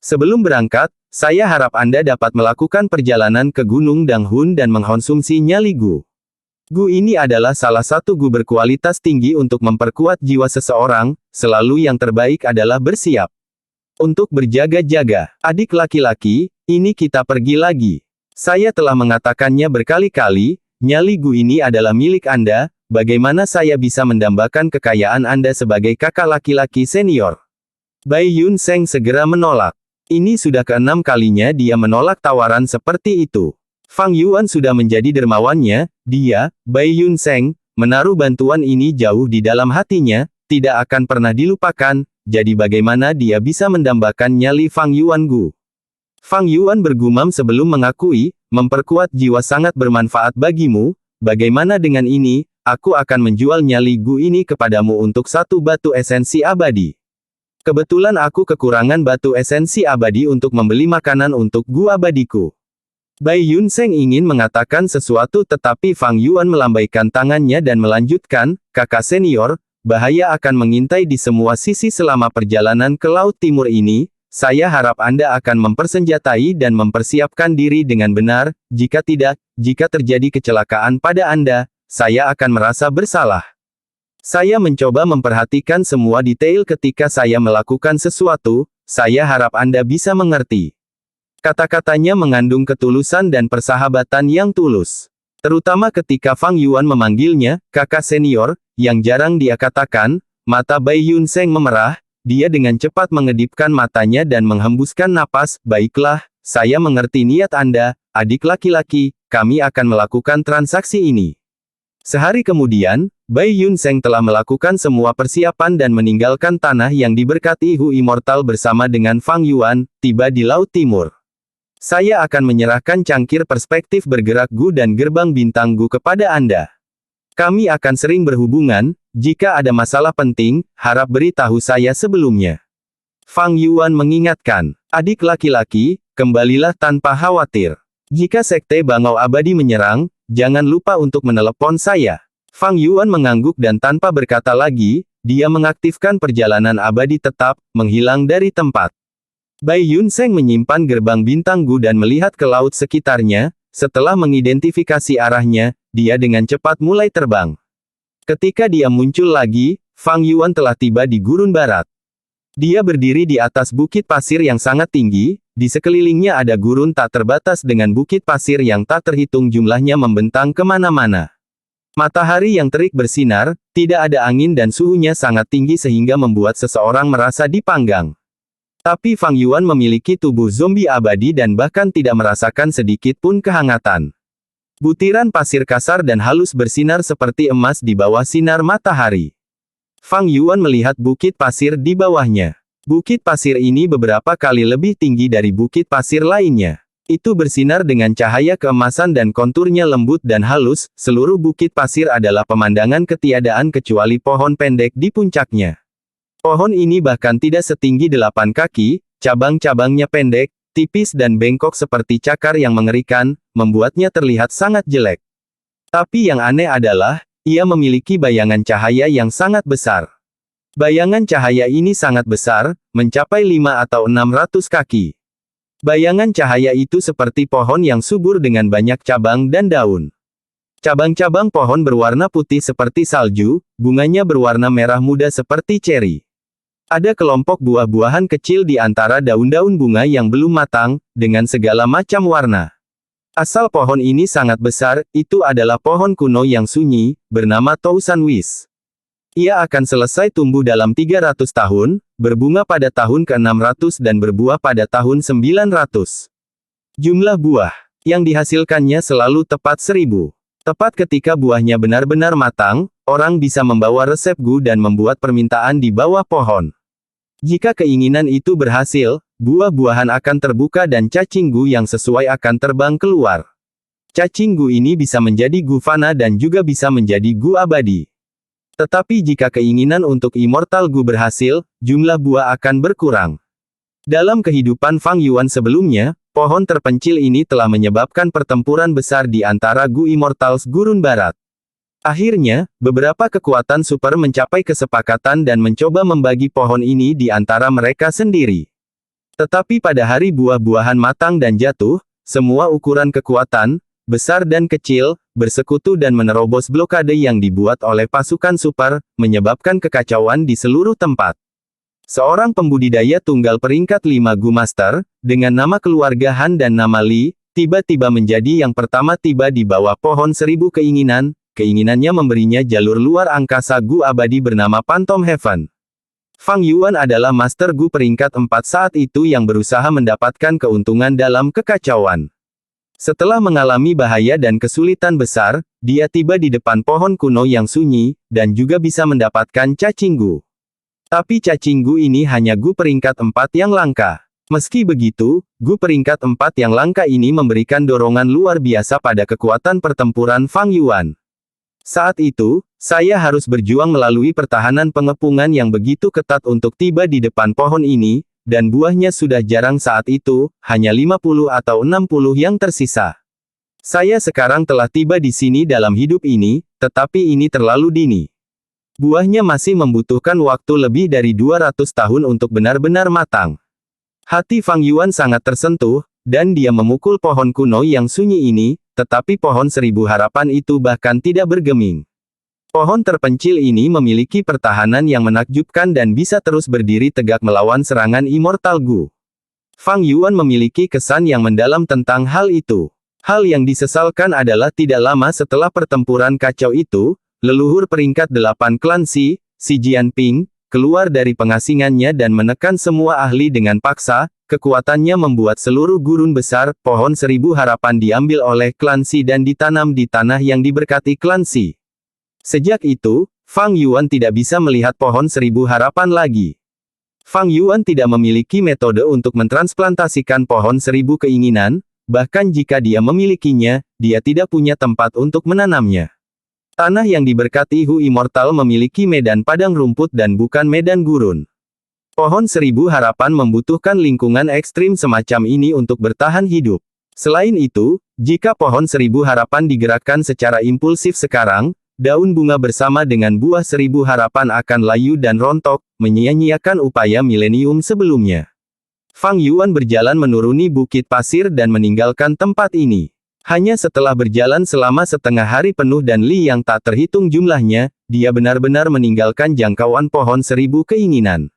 Sebelum berangkat, saya harap Anda dapat melakukan perjalanan ke Gunung Danghun dan mengkonsumsi nyali Gu. Gu ini adalah salah satu Gu berkualitas tinggi untuk memperkuat jiwa seseorang, selalu yang terbaik adalah bersiap untuk berjaga-jaga. Adik laki-laki, ini kita pergi lagi. Saya telah mengatakannya berkali-kali, nyali Gu ini adalah milik Anda, bagaimana saya bisa mendambakan kekayaan Anda sebagai kakak laki-laki senior? Bai Yun Seng segera menolak. Ini sudah ke-6 kalinya dia menolak tawaran seperti itu. Fang Yuan sudah menjadi dermawannya, dia, Bai Yun Seng, menaruh bantuan ini jauh di dalam hatinya, tidak akan pernah dilupakan, jadi bagaimana dia bisa mendambakan nyali Fang Yuan Gu? Fang Yuan bergumam sebelum mengakui, memperkuat jiwa sangat bermanfaat bagimu, bagaimana dengan ini, aku akan menjual nyali Gu ini kepadamu untuk 1 batu esensi abadi. Kebetulan aku kekurangan batu esensi abadi untuk membeli makanan untuk Gu abadiku. Bai Yun Seng ingin mengatakan sesuatu tetapi Fang Yuan melambaikan tangannya dan melanjutkan, kakak senior, bahaya akan mengintai di semua sisi selama perjalanan ke Laut Timur ini, saya harap Anda akan mempersenjatai dan mempersiapkan diri dengan benar, jika tidak, jika terjadi kecelakaan pada Anda, saya akan merasa bersalah. Saya mencoba memperhatikan semua detail ketika saya melakukan sesuatu, saya harap Anda bisa mengerti. Kata-katanya mengandung ketulusan dan persahabatan yang tulus. Terutama ketika Fang Yuan memanggilnya, kakak senior, yang jarang dia katakan, mata Bai Yun Seng memerah, dia dengan cepat mengedipkan matanya dan menghembuskan napas, baiklah, saya mengerti niat Anda, adik laki-laki, kami akan melakukan transaksi ini. Sehari kemudian, Bai Yun Seng telah melakukan semua persiapan dan meninggalkan tanah yang diberkati Hu Immortal bersama dengan Fang Yuan, tiba di Laut Timur. Saya akan menyerahkan cangkir perspektif bergerak Gu dan gerbang bintang Gu kepada Anda. Kami akan sering berhubungan, jika ada masalah penting, harap beritahu saya sebelumnya. Fang Yuan mengingatkan, adik laki-laki, kembalilah tanpa khawatir. Jika Sekte Bangau Abadi menyerang, jangan lupa untuk menelepon saya. Fang Yuan mengangguk dan tanpa berkata lagi, dia mengaktifkan perjalanan abadi tetap, menghilang dari tempat. Bai Yunseng menyimpan gerbang bintang Gu dan melihat ke laut sekitarnya. Setelah mengidentifikasi arahnya, dia dengan cepat mulai terbang. Ketika dia muncul lagi, Fang Yuan telah tiba di gurun barat. Dia berdiri di atas bukit pasir yang sangat tinggi, di sekelilingnya ada gurun tak terbatas dengan bukit pasir yang tak terhitung jumlahnya membentang kemana-mana. Matahari yang terik bersinar, tidak ada angin dan suhunya sangat tinggi sehingga membuat seseorang merasa dipanggang. Tapi Fang Yuan memiliki tubuh zombie abadi dan bahkan tidak merasakan sedikit pun kehangatan. Butiran pasir kasar dan halus bersinar seperti emas di bawah sinar matahari. Fang Yuan melihat bukit pasir di bawahnya. Bukit pasir ini beberapa kali lebih tinggi dari bukit pasir lainnya. Itu bersinar dengan cahaya keemasan dan konturnya lembut dan halus. Seluruh bukit pasir adalah pemandangan ketiadaan kecuali pohon pendek di puncaknya. Pohon ini bahkan tidak setinggi 8 kaki, cabang-cabangnya pendek, tipis dan bengkok seperti cakar yang mengerikan, membuatnya terlihat sangat jelek. Tapi yang aneh adalah, ia memiliki bayangan cahaya yang sangat besar. Bayangan cahaya ini sangat besar, mencapai 5 atau 600 kaki. Bayangan cahaya itu seperti pohon yang subur dengan banyak cabang dan daun. Cabang-cabang pohon berwarna putih seperti salju, bunganya berwarna merah muda seperti ceri. Ada kelompok buah-buahan kecil di antara daun-daun bunga yang belum matang, dengan segala macam warna. Asal pohon ini sangat besar, itu adalah pohon kuno yang sunyi, bernama Tousan Wis. Ia akan selesai tumbuh dalam 300 tahun, berbunga pada tahun ke-600 dan berbuah pada tahun 900. Jumlah buah yang dihasilkannya selalu tepat 1000. Tepat ketika buahnya benar-benar matang, orang bisa membawa resep Gu dan membuat permintaan di bawah pohon. Jika keinginan itu berhasil, buah-buahan akan terbuka dan cacing Gu yang sesuai akan terbang keluar. Cacing Gu ini bisa menjadi Gu fana dan juga bisa menjadi Gu abadi. Tetapi jika keinginan untuk immortal Gu berhasil, jumlah buah akan berkurang. Dalam kehidupan Fang Yuan sebelumnya, pohon terpencil ini telah menyebabkan pertempuran besar di antara Gu Immortals Gurun Barat. Akhirnya, beberapa kekuatan super mencapai kesepakatan dan mencoba membagi pohon ini di antara mereka sendiri. Tetapi pada hari buah-buahan matang dan jatuh, semua ukuran kekuatan, besar dan kecil, bersekutu dan menerobos blokade yang dibuat oleh pasukan super, menyebabkan kekacauan di seluruh tempat. Seorang pembudidaya tunggal peringkat 5 Gu Master, dengan nama keluarga Han dan nama Li, tiba-tiba menjadi yang pertama tiba di bawah pohon 1000 keinginan. Keinginannya memberinya jalur luar angkasa Gu abadi bernama Phantom Heaven. Fang Yuan adalah Master Gu peringkat 4 saat itu yang berusaha mendapatkan keuntungan dalam kekacauan. Setelah mengalami bahaya dan kesulitan besar, dia tiba di depan pohon kuno yang sunyi, dan juga bisa mendapatkan cacing Gu. Tapi cacing Gu ini hanya Gu peringkat 4 yang langka. Meski begitu, Gu peringkat 4 yang langka ini memberikan dorongan luar biasa pada kekuatan pertempuran Fang Yuan. Saat itu, saya harus berjuang melalui pertahanan pengepungan yang begitu ketat untuk tiba di depan pohon ini, dan buahnya sudah jarang saat itu, hanya 50 atau 60 yang tersisa. Saya sekarang telah tiba di sini dalam hidup ini, tetapi ini terlalu dini. Buahnya masih membutuhkan waktu lebih dari 200 tahun untuk benar-benar matang. Hati Fang Yuan sangat tersentuh, dan dia memukul pohon kuno yang sunyi ini, tetapi pohon 1000 harapan itu bahkan tidak bergeming. Pohon terpencil ini memiliki pertahanan yang menakjubkan dan bisa terus berdiri tegak melawan serangan Immortal Gu. Fang Yuan memiliki kesan yang mendalam tentang hal itu. Hal yang disesalkan adalah tidak lama setelah pertempuran kacau itu, leluhur peringkat 8 klan Si Jianping, keluar dari pengasingannya dan menekan semua ahli dengan paksa. Kekuatannya membuat seluruh gurun besar, pohon 1000 harapan diambil oleh klan Si dan ditanam di tanah yang diberkati klan Si. Sejak itu, Fang Yuan tidak bisa melihat pohon 1000 harapan lagi. Fang Yuan tidak memiliki metode untuk mentransplantasikan pohon 1000 keinginan, bahkan jika dia memilikinya, dia tidak punya tempat untuk menanamnya. Tanah yang diberkati Hu Immortal memiliki medan padang rumput dan bukan medan gurun. Pohon 1000 harapan membutuhkan lingkungan ekstrim semacam ini untuk bertahan hidup. Selain itu, jika pohon 1000 harapan digerakkan secara impulsif sekarang, daun bunga bersama dengan buah 1000 harapan akan layu dan rontok, menyia-nyiakan upaya milenium sebelumnya. Fang Yuan berjalan menuruni bukit pasir dan meninggalkan tempat ini. Hanya setelah berjalan selama setengah hari penuh dan li yang tak terhitung jumlahnya, dia benar-benar meninggalkan jangkauan pohon 1000 keinginan.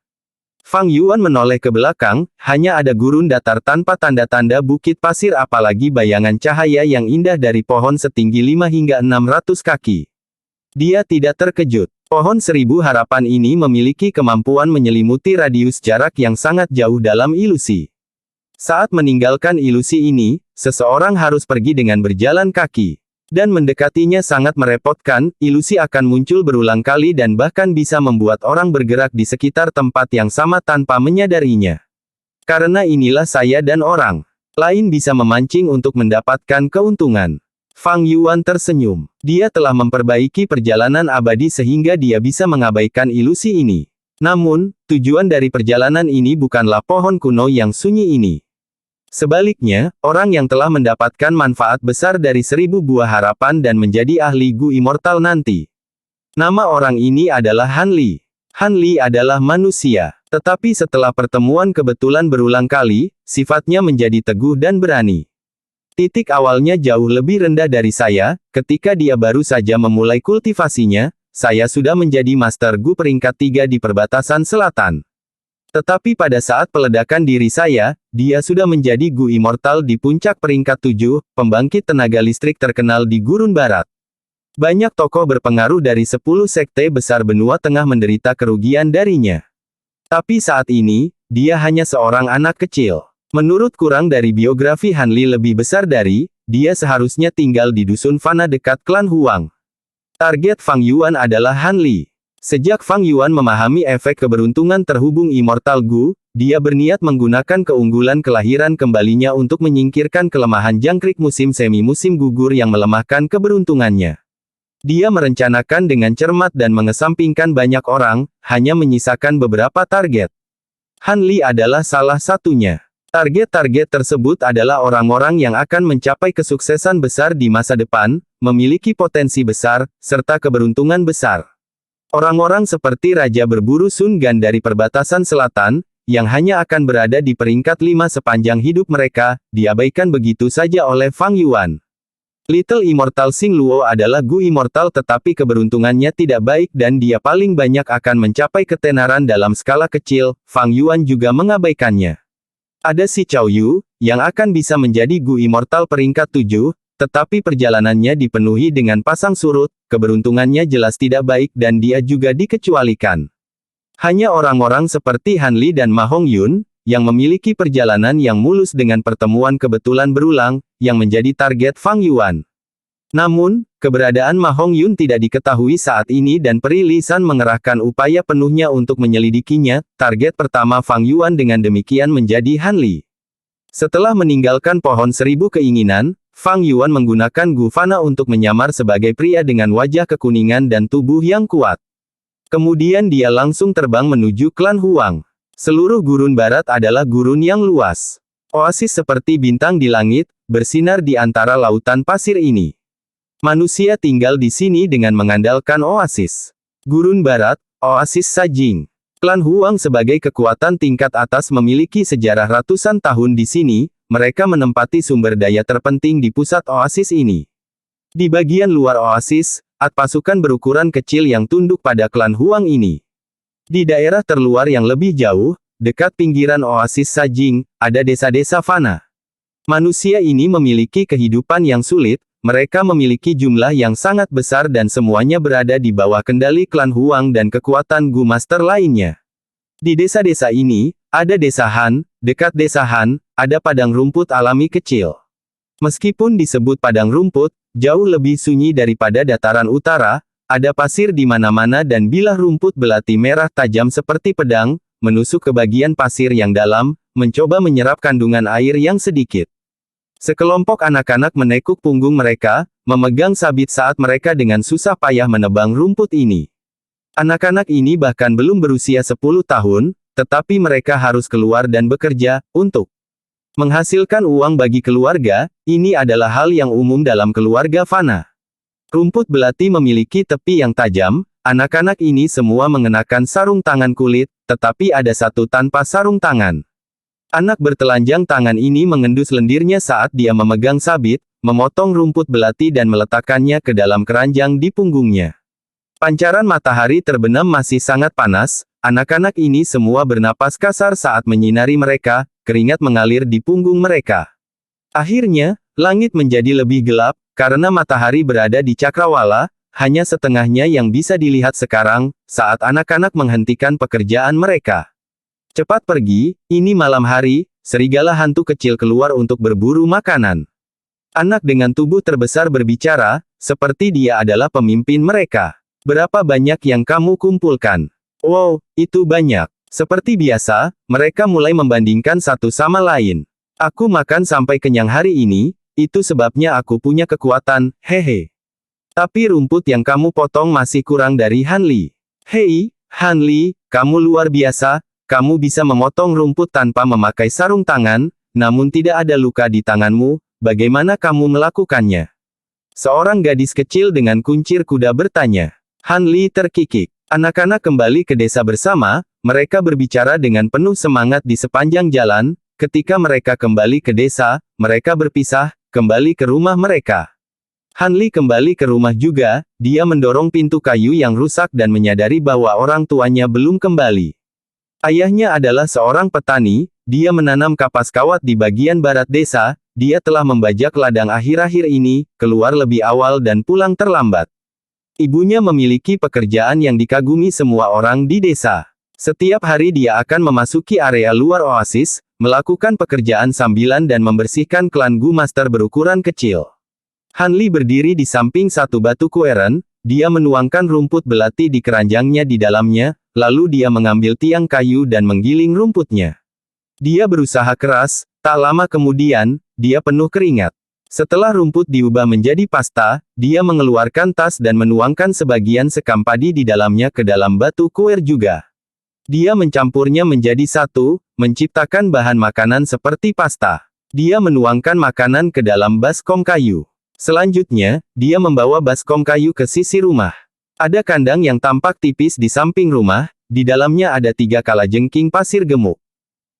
Fang Yuan menoleh ke belakang, hanya ada gurun datar tanpa tanda-tanda bukit pasir apalagi bayangan cahaya yang indah dari pohon setinggi 5 hingga 600 kaki. Dia tidak terkejut. Pohon 1000 harapan ini memiliki kemampuan menyelimuti radius jarak yang sangat jauh dalam ilusi. Saat meninggalkan ilusi ini, seseorang harus pergi dengan berjalan kaki. Dan mendekatinya sangat merepotkan, ilusi akan muncul berulang kali dan bahkan bisa membuat orang bergerak di sekitar tempat yang sama tanpa menyadarinya. Karena inilah saya dan orang lain bisa memancing untuk mendapatkan keuntungan. Fang Yuan tersenyum. Dia telah memperbaiki perjalanan abadi sehingga dia bisa mengabaikan ilusi ini. Namun, tujuan dari perjalanan ini bukanlah pohon kuno yang sunyi ini. Sebaliknya, orang yang telah mendapatkan manfaat besar dari 1000 buah harapan dan menjadi ahli Gu Immortal nanti. Nama orang ini adalah Han Li. Han Li adalah manusia. Tetapi setelah pertemuan kebetulan berulang kali, sifatnya menjadi teguh dan berani. Titik awalnya jauh lebih rendah dari saya, ketika dia baru saja memulai kultivasinya, saya sudah menjadi Master Gu peringkat 3 di perbatasan selatan. Tetapi pada saat peledakan diri saya, dia sudah menjadi Gu Immortal di puncak peringkat 7, pembangkit tenaga listrik terkenal di Gurun Barat. Banyak tokoh berpengaruh dari 10 sekte besar benua tengah menderita kerugian darinya. Tapi saat ini, dia hanya seorang anak kecil. Menurut kurang dari biografi Han Li lebih besar dari, dia seharusnya tinggal di dusun Fana dekat klan Huang. Target Fang Yuan adalah Han Li. Sejak Fang Yuan memahami efek keberuntungan terhubung Immortal Gu, dia berniat menggunakan keunggulan kelahiran kembalinya untuk menyingkirkan kelemahan jangkrik musim semi-musim gugur yang melemahkan keberuntungannya. Dia merencanakan dengan cermat dan mengesampingkan banyak orang, hanya menyisakan beberapa target. Han Li adalah salah satunya. Target-target tersebut adalah orang-orang yang akan mencapai kesuksesan besar di masa depan, memiliki potensi besar, serta keberuntungan besar. Orang-orang seperti Raja Berburu Sun Gan dari perbatasan selatan, yang hanya akan berada di peringkat 5 sepanjang hidup mereka, diabaikan begitu saja oleh Fang Yuan. Little Immortal Xing Luo adalah Gu Immortal tetapi keberuntungannya tidak baik dan dia paling banyak akan mencapai ketenaran dalam skala kecil, Fang Yuan juga mengabaikannya. Ada si Cao Yu, yang akan bisa menjadi Gu Immortal peringkat 7, tetapi perjalanannya dipenuhi dengan pasang surut, keberuntungannya jelas tidak baik dan dia juga dikecualikan. Hanya orang-orang seperti Han Li dan Ma Hongyun, yang memiliki perjalanan yang mulus dengan pertemuan kebetulan berulang, yang menjadi target Fang Yuan. Namun, keberadaan Ma Hongyun tidak diketahui saat ini dan Peri Lisan mengerahkan upaya penuhnya untuk menyelidikinya. Target pertama Fang Yuan dengan demikian menjadi Han Li. Setelah meninggalkan pohon 1000 keinginan, Fang Yuan menggunakan Gu Fana untuk menyamar sebagai pria dengan wajah kekuningan dan tubuh yang kuat. Kemudian dia langsung terbang menuju klan Huang. Seluruh gurun barat adalah gurun yang luas. Oasis seperti bintang di langit, bersinar di antara lautan pasir ini. Manusia tinggal di sini dengan mengandalkan oasis. Gurun Barat, Oasis Sajing. Klan Huang sebagai kekuatan tingkat atas memiliki sejarah ratusan tahun di sini, mereka menempati sumber daya terpenting di pusat oasis ini. Di bagian luar oasis, pasukan berukuran kecil yang tunduk pada klan Huang ini. Di daerah terluar yang lebih jauh, dekat pinggiran oasis Sajing, ada desa-desa Fana. Manusia ini memiliki kehidupan yang sulit. Mereka memiliki jumlah yang sangat besar dan semuanya berada di bawah kendali klan Huang dan kekuatan Gu Master lainnya. Di desa-desa ini, ada desa Han, dekat desa Han, ada padang rumput alami kecil. Meskipun disebut padang rumput, jauh lebih sunyi daripada dataran utara, ada pasir di mana-mana dan bilah rumput belati merah tajam seperti pedang, menusuk ke bagian pasir yang dalam, mencoba menyerap kandungan air yang sedikit. Sekelompok anak-anak menekuk punggung mereka, memegang sabit saat mereka dengan susah payah menebang rumput ini. Anak-anak ini bahkan belum berusia 10 tahun, tetapi mereka harus keluar dan bekerja, untuk menghasilkan uang bagi keluarga. Ini adalah hal yang umum dalam keluarga Fana. Rumput belati memiliki tepi yang tajam, anak-anak ini semua mengenakan sarung tangan kulit, tetapi ada satu tanpa sarung tangan. Anak bertelanjang tangan ini mengendus lendirnya saat dia memegang sabit, memotong rumput belati dan meletakkannya ke dalam keranjang di punggungnya. Pancaran matahari terbenam masih sangat panas, anak-anak ini semua bernapas kasar saat menyinari mereka, keringat mengalir di punggung mereka. Akhirnya, langit menjadi lebih gelap, karena matahari berada di cakrawala, hanya setengahnya yang bisa dilihat sekarang, saat anak-anak menghentikan pekerjaan mereka. Cepat pergi, ini malam hari, serigala hantu kecil keluar untuk berburu makanan. Anak dengan tubuh terbesar berbicara, seperti dia adalah pemimpin mereka. Berapa banyak yang kamu kumpulkan? Wow, itu banyak. Seperti biasa, mereka mulai membandingkan satu sama lain. Aku makan sampai kenyang hari ini, itu sebabnya aku punya kekuatan, hehe. Tapi rumput yang kamu potong masih kurang dari Hanli. Hei, Hanli, kamu luar biasa. Kamu bisa memotong rumput tanpa memakai sarung tangan, namun tidak ada luka di tanganmu, bagaimana kamu melakukannya? Seorang gadis kecil dengan kuncir kuda bertanya. Hanli terkikik. Anak-anak kembali ke desa bersama, mereka berbicara dengan penuh semangat di sepanjang jalan, ketika mereka kembali ke desa, mereka berpisah, kembali ke rumah mereka. Hanli kembali ke rumah juga, dia mendorong pintu kayu yang rusak dan menyadari bahwa orang tuanya belum kembali. Ayahnya adalah seorang petani, dia menanam kapas kawat di bagian barat desa, dia telah membajak ladang akhir-akhir ini, keluar lebih awal dan pulang terlambat. Ibunya memiliki pekerjaan yang dikagumi semua orang di desa. Setiap hari dia akan memasuki area luar oasis, melakukan pekerjaan sambilan dan membersihkan klan Gu Master berukuran kecil. Hanli berdiri di samping satu batu kueren, dia menuangkan rumput belati di keranjangnya di dalamnya, lalu dia mengambil tiang kayu dan menggiling rumputnya. Dia berusaha keras, tak lama kemudian, dia penuh keringat. Setelah rumput diubah menjadi pasta, dia mengeluarkan tas dan menuangkan sebagian sekam padi di dalamnya ke dalam batu kuer juga. Dia mencampurnya menjadi satu, menciptakan bahan makanan seperti pasta. Dia menuangkan makanan ke dalam baskom kayu. Selanjutnya, dia membawa baskom kayu ke sisi rumah. Ada kandang yang tampak tipis di samping rumah, di dalamnya ada 3 kalajengking pasir gemuk.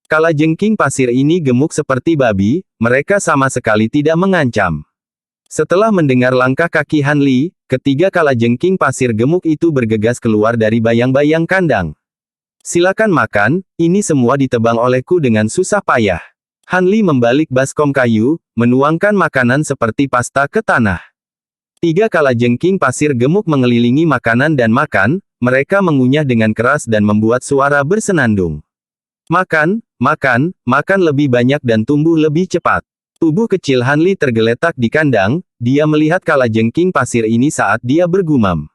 Kalajengking pasir ini gemuk seperti babi, mereka sama sekali tidak mengancam. Setelah mendengar langkah kaki Hanli, ketiga kalajengking pasir gemuk itu bergegas keluar dari bayang-bayang kandang. Silakan makan, ini semua ditebang olehku dengan susah payah. Hanli membalik baskom kayu, menuangkan makanan seperti pasta ke tanah. 3 kalajengking pasir gemuk mengelilingi makanan dan makan, mereka mengunyah dengan keras dan membuat suara bersenandung. Makan, makan, makan lebih banyak dan tumbuh lebih cepat. Tubuh kecil Hanli tergeletak di kandang, dia melihat kalajengking pasir ini saat dia bergumam.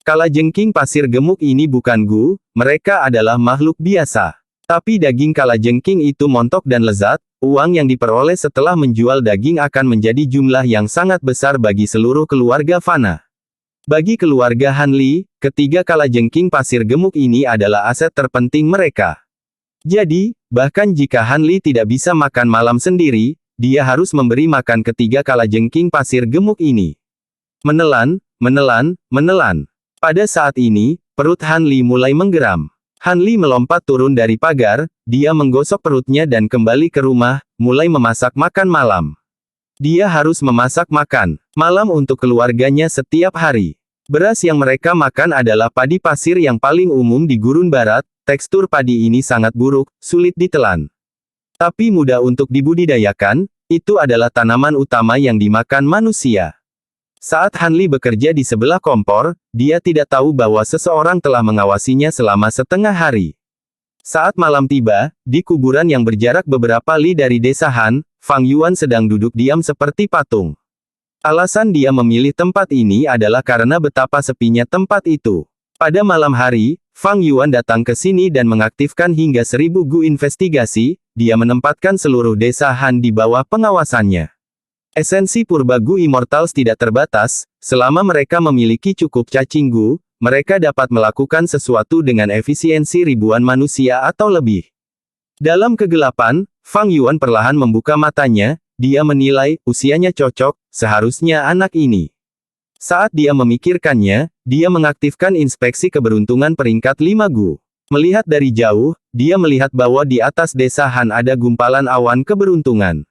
Kalajengking pasir gemuk ini bukan Gu, mereka adalah makhluk biasa. Tapi daging kalajengking itu montok dan lezat, uang yang diperoleh setelah menjual daging akan menjadi jumlah yang sangat besar bagi seluruh keluarga Fana. Bagi keluarga Hanli, ketiga kalajengking pasir gemuk ini adalah aset terpenting mereka. Jadi, bahkan jika Hanli tidak bisa makan malam sendiri, dia harus memberi makan ketiga kalajengking pasir gemuk ini. Menelan, menelan, menelan. Pada saat ini, perut Hanli mulai menggeram. Hanli melompat turun dari pagar, dia menggosok perutnya dan kembali ke rumah, mulai memasak makan malam. Dia harus memasak makan malam untuk keluarganya setiap hari. Beras yang mereka makan adalah padi pasir yang paling umum di gurun barat, tekstur padi ini sangat buruk, sulit ditelan. Tapi mudah untuk dibudidayakan, itu adalah tanaman utama yang dimakan manusia. Saat Hanli bekerja di sebelah kompor, dia tidak tahu bahwa seseorang telah mengawasinya selama setengah hari. Saat malam tiba, di kuburan yang berjarak beberapa li dari desa Han, Fang Yuan sedang duduk diam seperti patung. Alasan dia memilih tempat ini adalah karena betapa sepinya tempat itu. Pada malam hari, Fang Yuan datang ke sini dan mengaktifkan hingga 1000 Gu investigasi, dia menempatkan seluruh desa Han di bawah pengawasannya. Esensi purba Gu Immortals tidak terbatas, selama mereka memiliki cukup cacing Gu, mereka dapat melakukan sesuatu dengan efisiensi ribuan manusia atau lebih. Dalam kegelapan, Fang Yuan perlahan membuka matanya, dia menilai, usianya cocok, seharusnya anak ini. Saat dia memikirkannya, dia mengaktifkan inspeksi keberuntungan peringkat 5 Gu. Melihat dari jauh, dia melihat bahwa di atas desa Han ada gumpalan awan keberuntungan.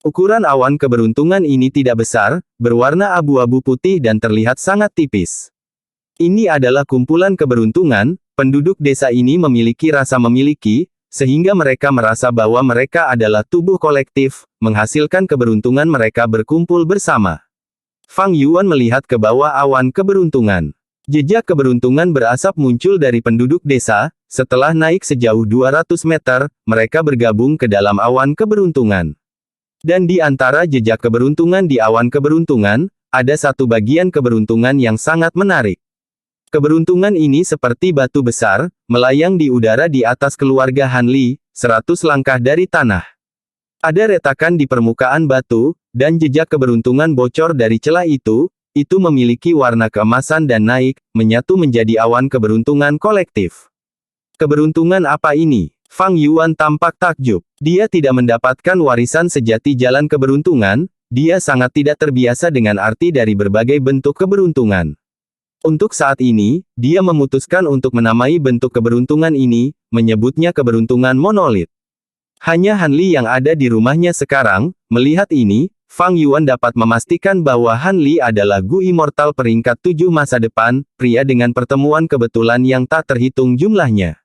Ukuran awan keberuntungan ini tidak besar, berwarna abu-abu putih dan terlihat sangat tipis. Ini adalah kumpulan keberuntungan. Penduduk desa ini memiliki rasa memiliki, sehingga mereka merasa bahwa mereka adalah tubuh kolektif, menghasilkan keberuntungan mereka berkumpul bersama. Fang Yuan melihat ke bawah awan keberuntungan. Jejak keberuntungan berasap muncul dari penduduk desa. Setelah naik sejauh 200 meter, mereka bergabung ke dalam awan keberuntungan. Dan di antara jejak keberuntungan di awan keberuntungan, ada satu bagian keberuntungan yang sangat menarik. Keberuntungan ini seperti batu besar, melayang di udara di atas keluarga Han Li, 100 langkah dari tanah. Ada retakan di permukaan batu, dan jejak keberuntungan bocor dari celah itu memiliki warna keemasan dan naik, menyatu menjadi awan keberuntungan kolektif. Keberuntungan apa ini? Fang Yuan tampak takjub. Dia tidak mendapatkan warisan sejati jalan keberuntungan, dia sangat tidak terbiasa dengan arti dari berbagai bentuk keberuntungan. Untuk saat ini, dia memutuskan untuk menamai bentuk keberuntungan ini, menyebutnya keberuntungan monolit. Hanya Han Li yang ada di rumahnya sekarang. Melihat ini, Fang Yuan dapat memastikan bahwa Han Li adalah Gu Immortal peringkat 7 masa depan, pria dengan pertemuan kebetulan yang tak terhitung jumlahnya.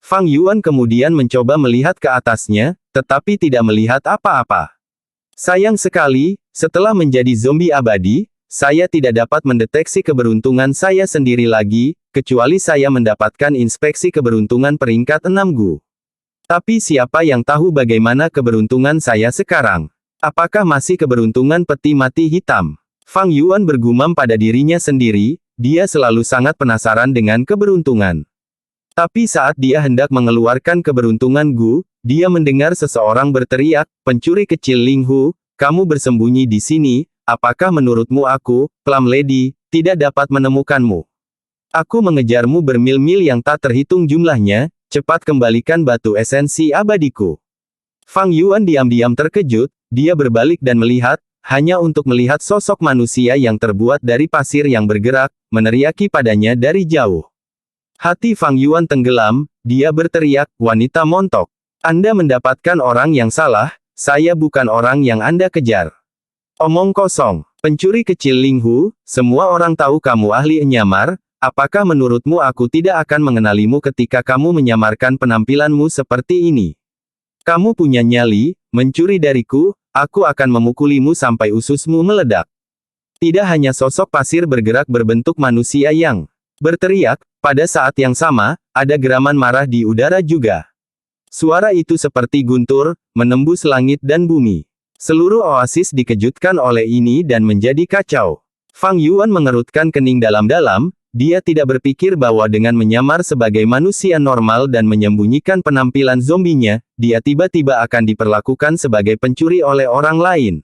Fang Yuan kemudian mencoba melihat ke atasnya, tetapi tidak melihat apa-apa. Sayang sekali, setelah menjadi zombie abadi, saya tidak dapat mendeteksi keberuntungan saya sendiri lagi, kecuali saya mendapatkan inspeksi keberuntungan peringkat 6 Gu. Tapi siapa yang tahu bagaimana keberuntungan saya sekarang? Apakah masih keberuntungan peti mati hitam? Fang Yuan bergumam pada dirinya sendiri, dia selalu sangat penasaran dengan keberuntungan. Tapi saat dia hendak mengeluarkan keberuntungan Gu, dia mendengar seseorang berteriak, "Pencuri kecil Ling Hu, kamu bersembunyi di sini, apakah menurutmu aku, Plum Lady, tidak dapat menemukanmu? Aku mengejarmu bermil-mil yang tak terhitung jumlahnya, cepat kembalikan batu esensi abadiku." Fang Yuan diam-diam terkejut, dia berbalik dan melihat, hanya untuk melihat sosok manusia yang terbuat dari pasir yang bergerak, meneriaki padanya dari jauh. Hati Fang Yuan tenggelam, dia berteriak, "Wanita montok. Anda mendapatkan orang yang salah, saya bukan orang yang Anda kejar." Omong kosong. Pencuri kecil Ling Hu, semua orang tahu kamu ahli menyamar, apakah menurutmu aku tidak akan mengenalimu ketika kamu menyamarkan penampilanmu seperti ini? Kamu punya nyali, mencuri dariku, aku akan memukulimu sampai ususmu meledak. Tidak hanya sosok pasir bergerak berbentuk manusia yang berteriak, pada saat yang sama, ada geraman marah di udara juga. Suara itu seperti guntur, menembus langit dan bumi. Seluruh oasis dikejutkan oleh ini dan menjadi kacau. Fang Yuan mengerutkan kening dalam-dalam, dia tidak berpikir bahwa dengan menyamar sebagai manusia normal dan menyembunyikan penampilan zombinya, dia tiba-tiba akan diperlakukan sebagai pencuri oleh orang lain.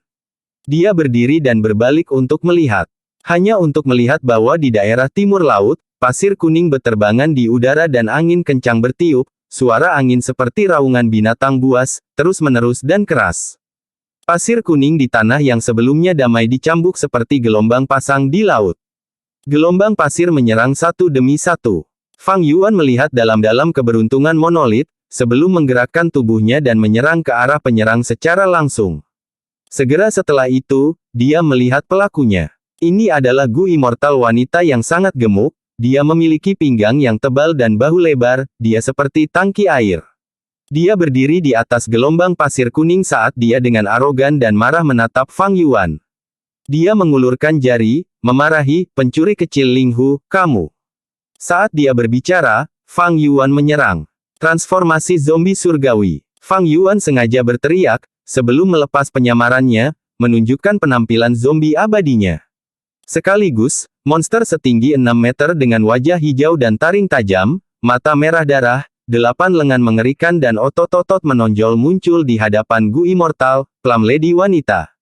Dia berdiri dan berbalik untuk melihat. Hanya untuk melihat bahwa di daerah timur laut, pasir kuning beterbangan di udara dan angin kencang bertiup, suara angin seperti raungan binatang buas, terus-menerus dan keras. Pasir kuning di tanah yang sebelumnya damai dicambuk seperti gelombang pasang di laut. Gelombang pasir menyerang satu demi satu. Fang Yuan melihat dalam-dalam keberuntungan monolit, sebelum menggerakkan tubuhnya dan menyerang ke arah penyerang secara langsung. Segera setelah itu, dia melihat pelakunya. Ini adalah Gu Immortal wanita yang sangat gemuk. Dia memiliki pinggang yang tebal dan bahu lebar, dia seperti tangki air. Dia berdiri di atas gelombang pasir kuning saat dia dengan arogan dan marah menatap Fang Yuan. Dia mengulurkan jari, memarahi, "Pencuri kecil Ling Hu, kamu." Saat dia berbicara, Fang Yuan menyerang. Transformasi zombie surgawi. Fang Yuan sengaja berteriak, sebelum melepas penyamarannya, menunjukkan penampilan zombie abadinya. Sekaligus, monster setinggi 6 meter dengan wajah hijau dan taring tajam, mata merah darah, 8 lengan mengerikan dan otot-otot menonjol muncul di hadapan Gu Immortal, Plum Lady wanita.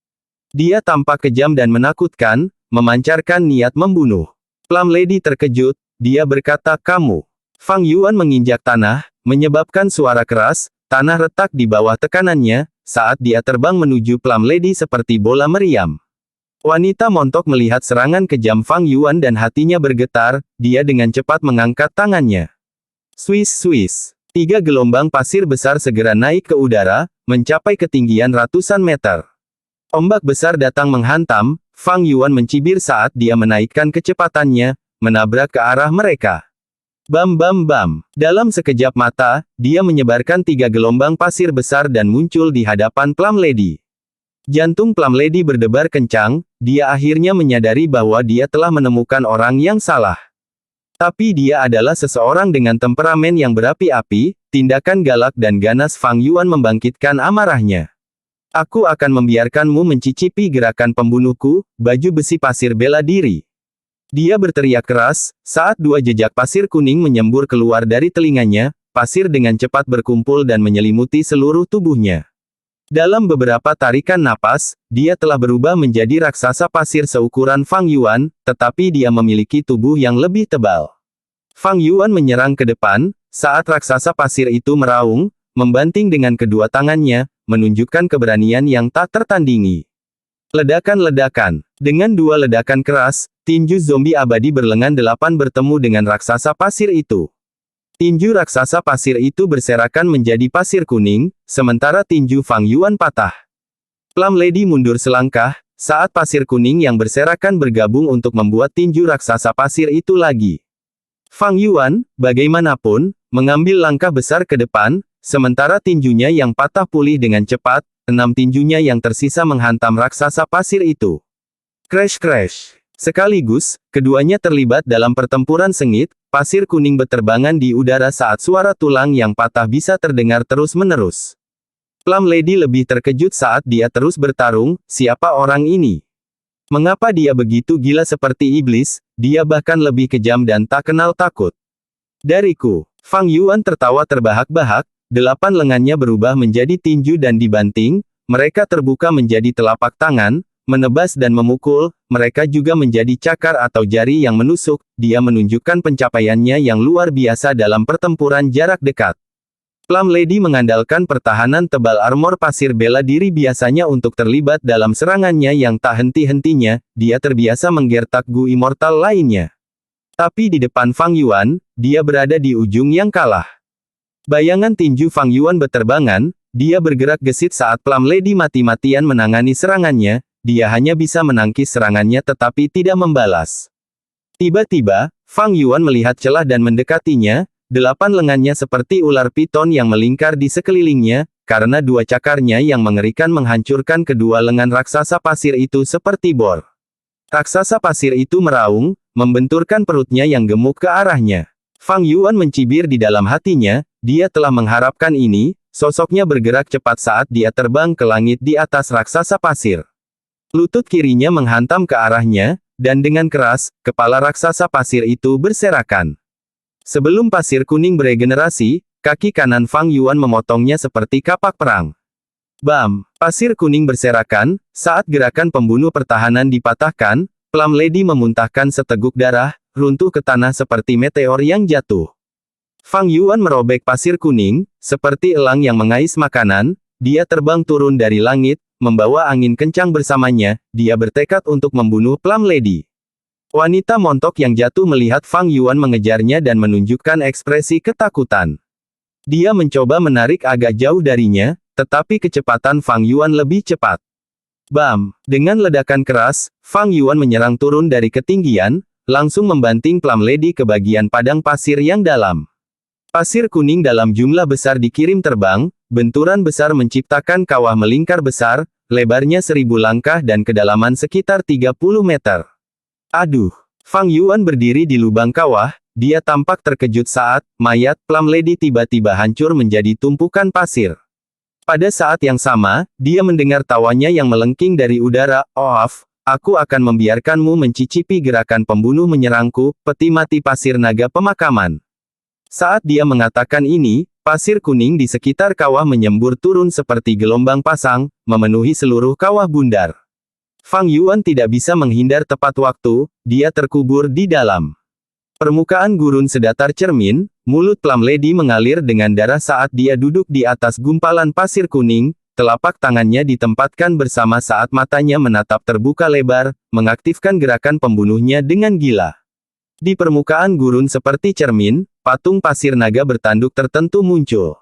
Dia tampak kejam dan menakutkan, memancarkan niat membunuh. Plum Lady terkejut, dia berkata, "Kamu." Fang Yuan menginjak tanah, menyebabkan suara keras, tanah retak di bawah tekanannya, saat dia terbang menuju Plum Lady seperti bola meriam. Wanita montok melihat serangan kejam Fang Yuan dan hatinya bergetar, dia dengan cepat mengangkat tangannya. Swiss. 3 gelombang pasir besar segera naik ke udara, mencapai ketinggian ratusan meter. Ombak besar datang menghantam, Fang Yuan mencibir saat dia menaikkan kecepatannya, menabrak ke arah mereka. Bam bam bam. Dalam sekejap mata, dia menyebarkan 3 gelombang pasir besar dan muncul di hadapan Plum Lady. Jantung Plum Lady berdebar kencang, dia akhirnya menyadari bahwa dia telah menemukan orang yang salah. Tapi dia adalah seseorang dengan temperamen yang berapi-api, tindakan galak dan ganas Fang Yuan membangkitkan amarahnya. Aku akan membiarkanmu mencicipi gerakan pembunuhku, baju besi pasir bela diri. Dia berteriak keras, saat 2 jejak pasir kuning menyembur keluar dari telinganya, pasir dengan cepat berkumpul dan menyelimuti seluruh tubuhnya. Dalam beberapa tarikan napas, dia telah berubah menjadi raksasa pasir seukuran Fang Yuan, tetapi dia memiliki tubuh yang lebih tebal. Fang Yuan menyerang ke depan, saat raksasa pasir itu meraung, membanting dengan kedua tangannya, menunjukkan keberanian yang tak tertandingi. Ledakan-ledakan. Dengan 2 ledakan keras, tinju zombie abadi berlengan 8 bertemu dengan raksasa pasir itu. Tinju raksasa pasir itu berserakan menjadi pasir kuning, sementara tinju Fang Yuan patah. Plum Lady mundur selangkah, saat pasir kuning yang berserakan bergabung untuk membuat tinju raksasa pasir itu lagi. Fang Yuan, bagaimanapun, mengambil langkah besar ke depan, sementara tinjunya yang patah pulih dengan cepat, 6 tinjunya yang tersisa menghantam raksasa pasir itu. Crash-crash. Sekaligus, keduanya terlibat dalam pertempuran sengit, pasir kuning beterbangan di udara saat suara tulang yang patah bisa terdengar terus-menerus. Plum Lady lebih terkejut saat dia terus bertarung, siapa orang ini? Mengapa dia begitu gila seperti iblis, dia bahkan lebih kejam dan tak kenal takut. Dariku, Fang Yuan tertawa terbahak-bahak, 8 lengannya berubah menjadi tinju dan dibanting, mereka terbuka menjadi telapak tangan, menebas dan memukul, mereka juga menjadi cakar atau jari yang menusuk, dia menunjukkan pencapaiannya yang luar biasa dalam pertempuran jarak dekat. Plum Lady mengandalkan pertahanan tebal armor pasir bela diri biasanya untuk terlibat dalam serangannya yang tak henti-hentinya, dia terbiasa menggertak Gu immortal lainnya. Tapi di depan Fang Yuan, dia berada di ujung yang kalah. Bayangan tinju Fang Yuan beterbangan, dia bergerak gesit saat Plum Lady mati-matian menangani serangannya, dia hanya bisa menangkis serangannya tetapi tidak membalas. Tiba-tiba, Fang Yuan melihat celah dan mendekatinya, 8 lengannya seperti ular piton yang melingkar di sekelilingnya, karena 2 cakarnya yang mengerikan menghancurkan kedua lengan raksasa pasir itu seperti bor. Raksasa pasir itu meraung, membenturkan perutnya yang gemuk ke arahnya. Fang Yuan mencibir di dalam hatinya, dia telah mengharapkan ini, sosoknya bergerak cepat saat dia terbang ke langit di atas raksasa pasir. Lutut kirinya menghantam ke arahnya, dan dengan keras, kepala raksasa pasir itu berserakan. Sebelum pasir kuning beregenerasi, kaki kanan Fang Yuan memotongnya seperti kapak perang. Bam! Pasir kuning berserakan, saat gerakan pembunuh pertahanan dipatahkan, Plum Lady memuntahkan seteguk darah, runtuh ke tanah seperti meteor yang jatuh. Fang Yuan merobek pasir kuning, seperti elang yang mengais makanan, dia terbang turun dari langit, membawa angin kencang bersamanya, dia bertekad untuk membunuh Plum Lady. Wanita montok yang jatuh melihat Fang Yuan mengejarnya dan menunjukkan ekspresi ketakutan. Dia mencoba menarik agak jauh darinya, tetapi kecepatan Fang Yuan lebih cepat. Bam! Dengan ledakan keras, Fang Yuan menyerang turun dari ketinggian, langsung membanting Plum Lady ke bagian padang pasir yang dalam. Pasir kuning dalam jumlah besar dikirim terbang, benturan besar menciptakan kawah melingkar besar, lebarnya 1000 langkah dan kedalaman sekitar 30 meter. Aduh! Fang Yuan berdiri di lubang kawah, dia tampak terkejut saat mayat Plum Lady tiba-tiba hancur menjadi tumpukan pasir. Pada saat yang sama, dia mendengar tawanya yang melengking dari udara, "Oaf, aku akan membiarkanmu mencicipi gerakan pembunuh menyerangku, peti mati pasir naga pemakaman." Saat dia mengatakan ini, pasir kuning di sekitar kawah menyembur turun seperti gelombang pasang, memenuhi seluruh kawah bundar. Fang Yuan tidak bisa menghindar tepat waktu, dia terkubur di dalam. Permukaan gurun sedatar cermin, mulut Plum Lady mengalir dengan darah saat dia duduk di atas gumpalan pasir kuning, telapak tangannya ditempatkan bersama saat matanya menatap terbuka lebar, mengaktifkan gerakan pembunuhnya dengan gila. Di permukaan gurun seperti cermin, patung pasir naga bertanduk tertentu muncul.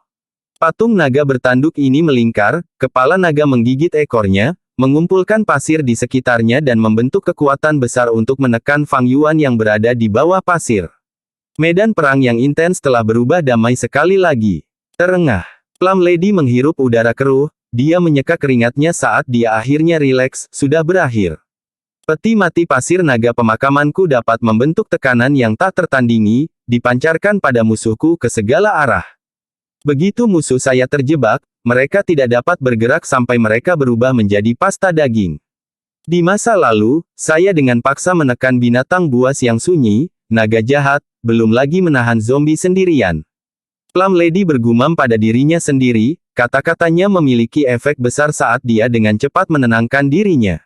Patung naga bertanduk ini melingkar, kepala naga menggigit ekornya, mengumpulkan pasir di sekitarnya dan membentuk kekuatan besar untuk menekan Fang Yuan yang berada di bawah pasir. Medan perang yang intens telah berubah damai sekali lagi. Terengah. Plum Lady menghirup udara keruh, dia menyeka keringatnya saat dia akhirnya rileks, sudah berakhir. Peti mati pasir naga pemakamanku dapat membentuk tekanan yang tak tertandingi, dipancarkan pada musuhku ke segala arah. Begitu musuh saya terjebak, mereka tidak dapat bergerak sampai mereka berubah menjadi pasta daging. Di masa lalu, saya dengan paksa menekan binatang buas yang sunyi, naga jahat, belum lagi menahan zombie sendirian. Plum Lady bergumam pada dirinya sendiri, kata-katanya memiliki efek besar saat dia dengan cepat menenangkan dirinya.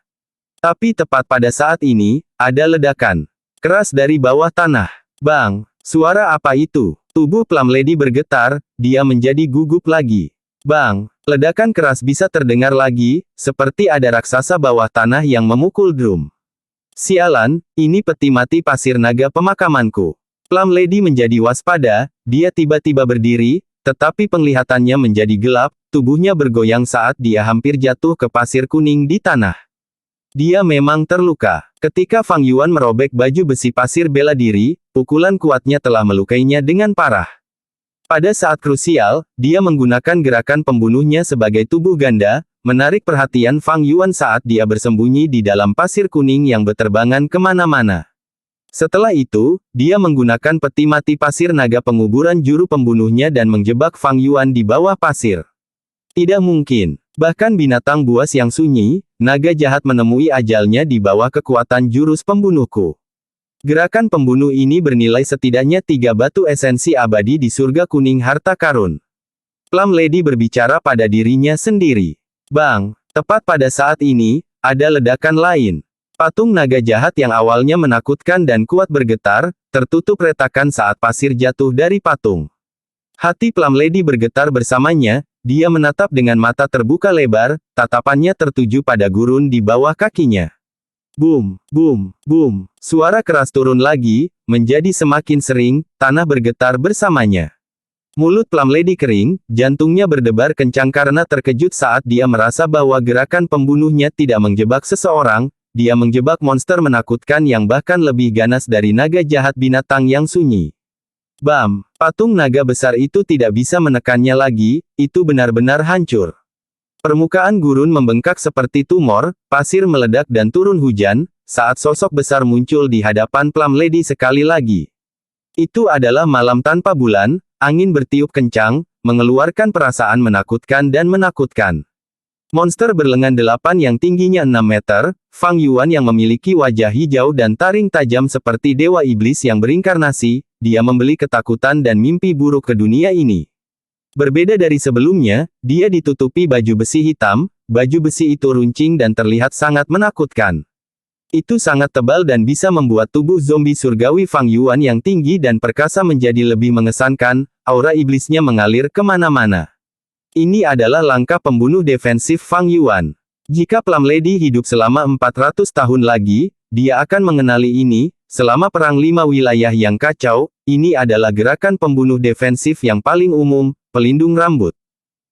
Tapi tepat pada saat ini, ada ledakan keras dari bawah tanah. Bang! Suara apa itu? Tubuh Plum Lady bergetar, dia menjadi gugup lagi. Bang! Ledakan keras bisa terdengar lagi, seperti ada raksasa bawah tanah yang memukul drum. Sialan, ini peti mati pasir naga pemakamanku. Plum Lady menjadi waspada, dia tiba-tiba berdiri, tetapi penglihatannya menjadi gelap, tubuhnya bergoyang saat dia hampir jatuh ke pasir kuning di tanah. Dia memang terluka. Ketika Fang Yuan merobek baju besi pasir bela diri, pukulan kuatnya telah melukainya dengan parah. Pada saat krusial, dia menggunakan gerakan pembunuhnya sebagai tubuh ganda, menarik perhatian Fang Yuan saat dia bersembunyi di dalam pasir kuning yang berterbangan kemana-mana. Setelah itu, dia menggunakan peti mati pasir naga penguburan juru pembunuhnya dan menjebak Fang Yuan di bawah pasir. Tidak mungkin. Bahkan binatang buas yang sunyi, naga jahat menemui ajalnya di bawah kekuatan jurus pembunuhku. Gerakan pembunuh ini bernilai setidaknya 3 batu esensi abadi di surga kuning harta karun. Plum Lady berbicara pada dirinya sendiri. Bang! Tepat pada saat ini, ada ledakan lain. Patung naga jahat yang awalnya menakutkan dan kuat bergetar, tertutup retakan saat pasir jatuh dari patung. Hati Plum Lady bergetar bersamanya, dia menatap dengan mata terbuka lebar, tatapannya tertuju pada gurun di bawah kakinya. Boom, boom, boom. Suara keras turun lagi, menjadi semakin sering, tanah bergetar bersamanya. Mulut Plum Lady kering, jantungnya berdebar kencang karena terkejut saat dia merasa bahwa gerakan pembunuhnya tidak menjebak seseorang, dia menjebak monster menakutkan yang bahkan lebih ganas dari naga jahat binatang yang sunyi. Bam! Patung naga besar itu tidak bisa menekannya lagi, itu benar-benar hancur. Permukaan gurun membengkak seperti tumor, pasir meledak dan turun hujan, saat sosok besar muncul di hadapan Plum Lady sekali lagi. Itu adalah malam tanpa bulan, angin bertiup kencang, mengeluarkan perasaan menakutkan dan menakutkan. Monster berlengan 8 yang tingginya 6 meter, Fang Yuan yang memiliki wajah hijau dan taring tajam seperti dewa iblis yang berinkarnasi, dia membeli ketakutan dan mimpi buruk ke dunia ini. Berbeda dari sebelumnya, dia ditutupi baju besi hitam, baju besi itu runcing dan terlihat sangat menakutkan. Itu sangat tebal dan bisa membuat tubuh zombie surgawi Fang Yuan yang tinggi dan perkasa menjadi lebih mengesankan, aura iblisnya mengalir kemana-mana. Ini adalah langkah pembunuh defensif Fang Yuan. Jika Plum Lady hidup selama 400 tahun lagi, dia akan mengenali ini, selama perang 5 wilayah yang kacau, ini adalah gerakan pembunuh defensif yang paling umum, pelindung rambut.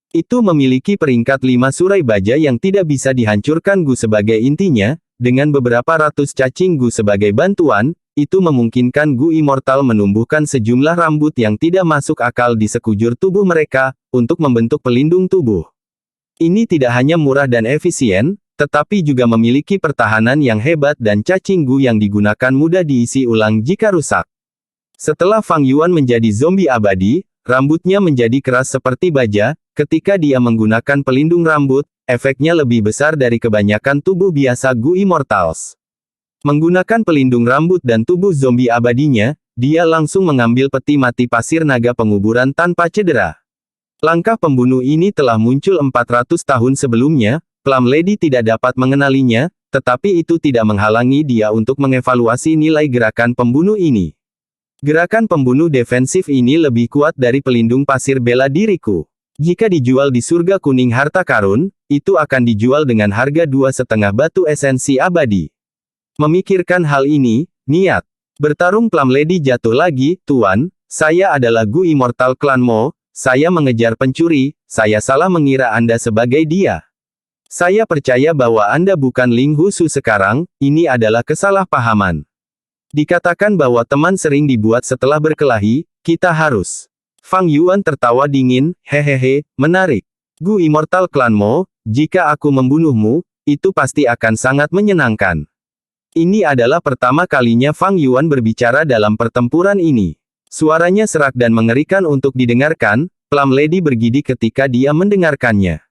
Itu memiliki peringkat 5 surai baja yang tidak bisa dihancurkan Gu sebagai intinya, dengan beberapa ratus cacing Gu sebagai bantuan, itu memungkinkan Gu Immortal menumbuhkan sejumlah rambut yang tidak masuk akal di sekujur tubuh mereka, untuk membentuk pelindung tubuh. Ini tidak hanya murah dan efisien, tetapi juga memiliki pertahanan yang hebat dan cacing Gu yang digunakan mudah diisi ulang jika rusak. Setelah Fang Yuan menjadi zombie abadi, rambutnya menjadi keras seperti baja, ketika dia menggunakan pelindung rambut, efeknya lebih besar dari kebanyakan tubuh biasa Gu Immortals. Menggunakan pelindung rambut dan tubuh zombie abadinya, dia langsung mengambil peti mati pasir naga penguburan tanpa cedera. Langkah pembunuh ini telah muncul 400 tahun sebelumnya, Plum Lady tidak dapat mengenalinya, tetapi itu tidak menghalangi dia untuk mengevaluasi nilai gerakan pembunuh ini. Gerakan pembunuh defensif ini lebih kuat dari pelindung pasir bela diriku. Jika dijual di surga kuning harta karun, itu akan dijual dengan harga 2,5 batu esensi abadi. Memikirkan hal ini, niat bertarung Plum Lady jatuh lagi, Tuan, saya adalah Gu Immortal Klan Mo, saya mengejar pencuri, saya salah mengira Anda sebagai dia. Saya percaya bahwa Anda bukan Ling Husu sekarang, ini adalah kesalahpahaman. Dikatakan bahwa teman sering dibuat setelah berkelahi, kita harus. Fang Yuan tertawa dingin, hehehe, menarik. Gu Immortal Klan Mo, jika aku membunuhmu, itu pasti akan sangat menyenangkan. Ini adalah pertama kalinya Fang Yuan berbicara dalam pertempuran ini. Suaranya serak dan mengerikan untuk didengarkan, Plum Lady bergidik ketika dia mendengarkannya.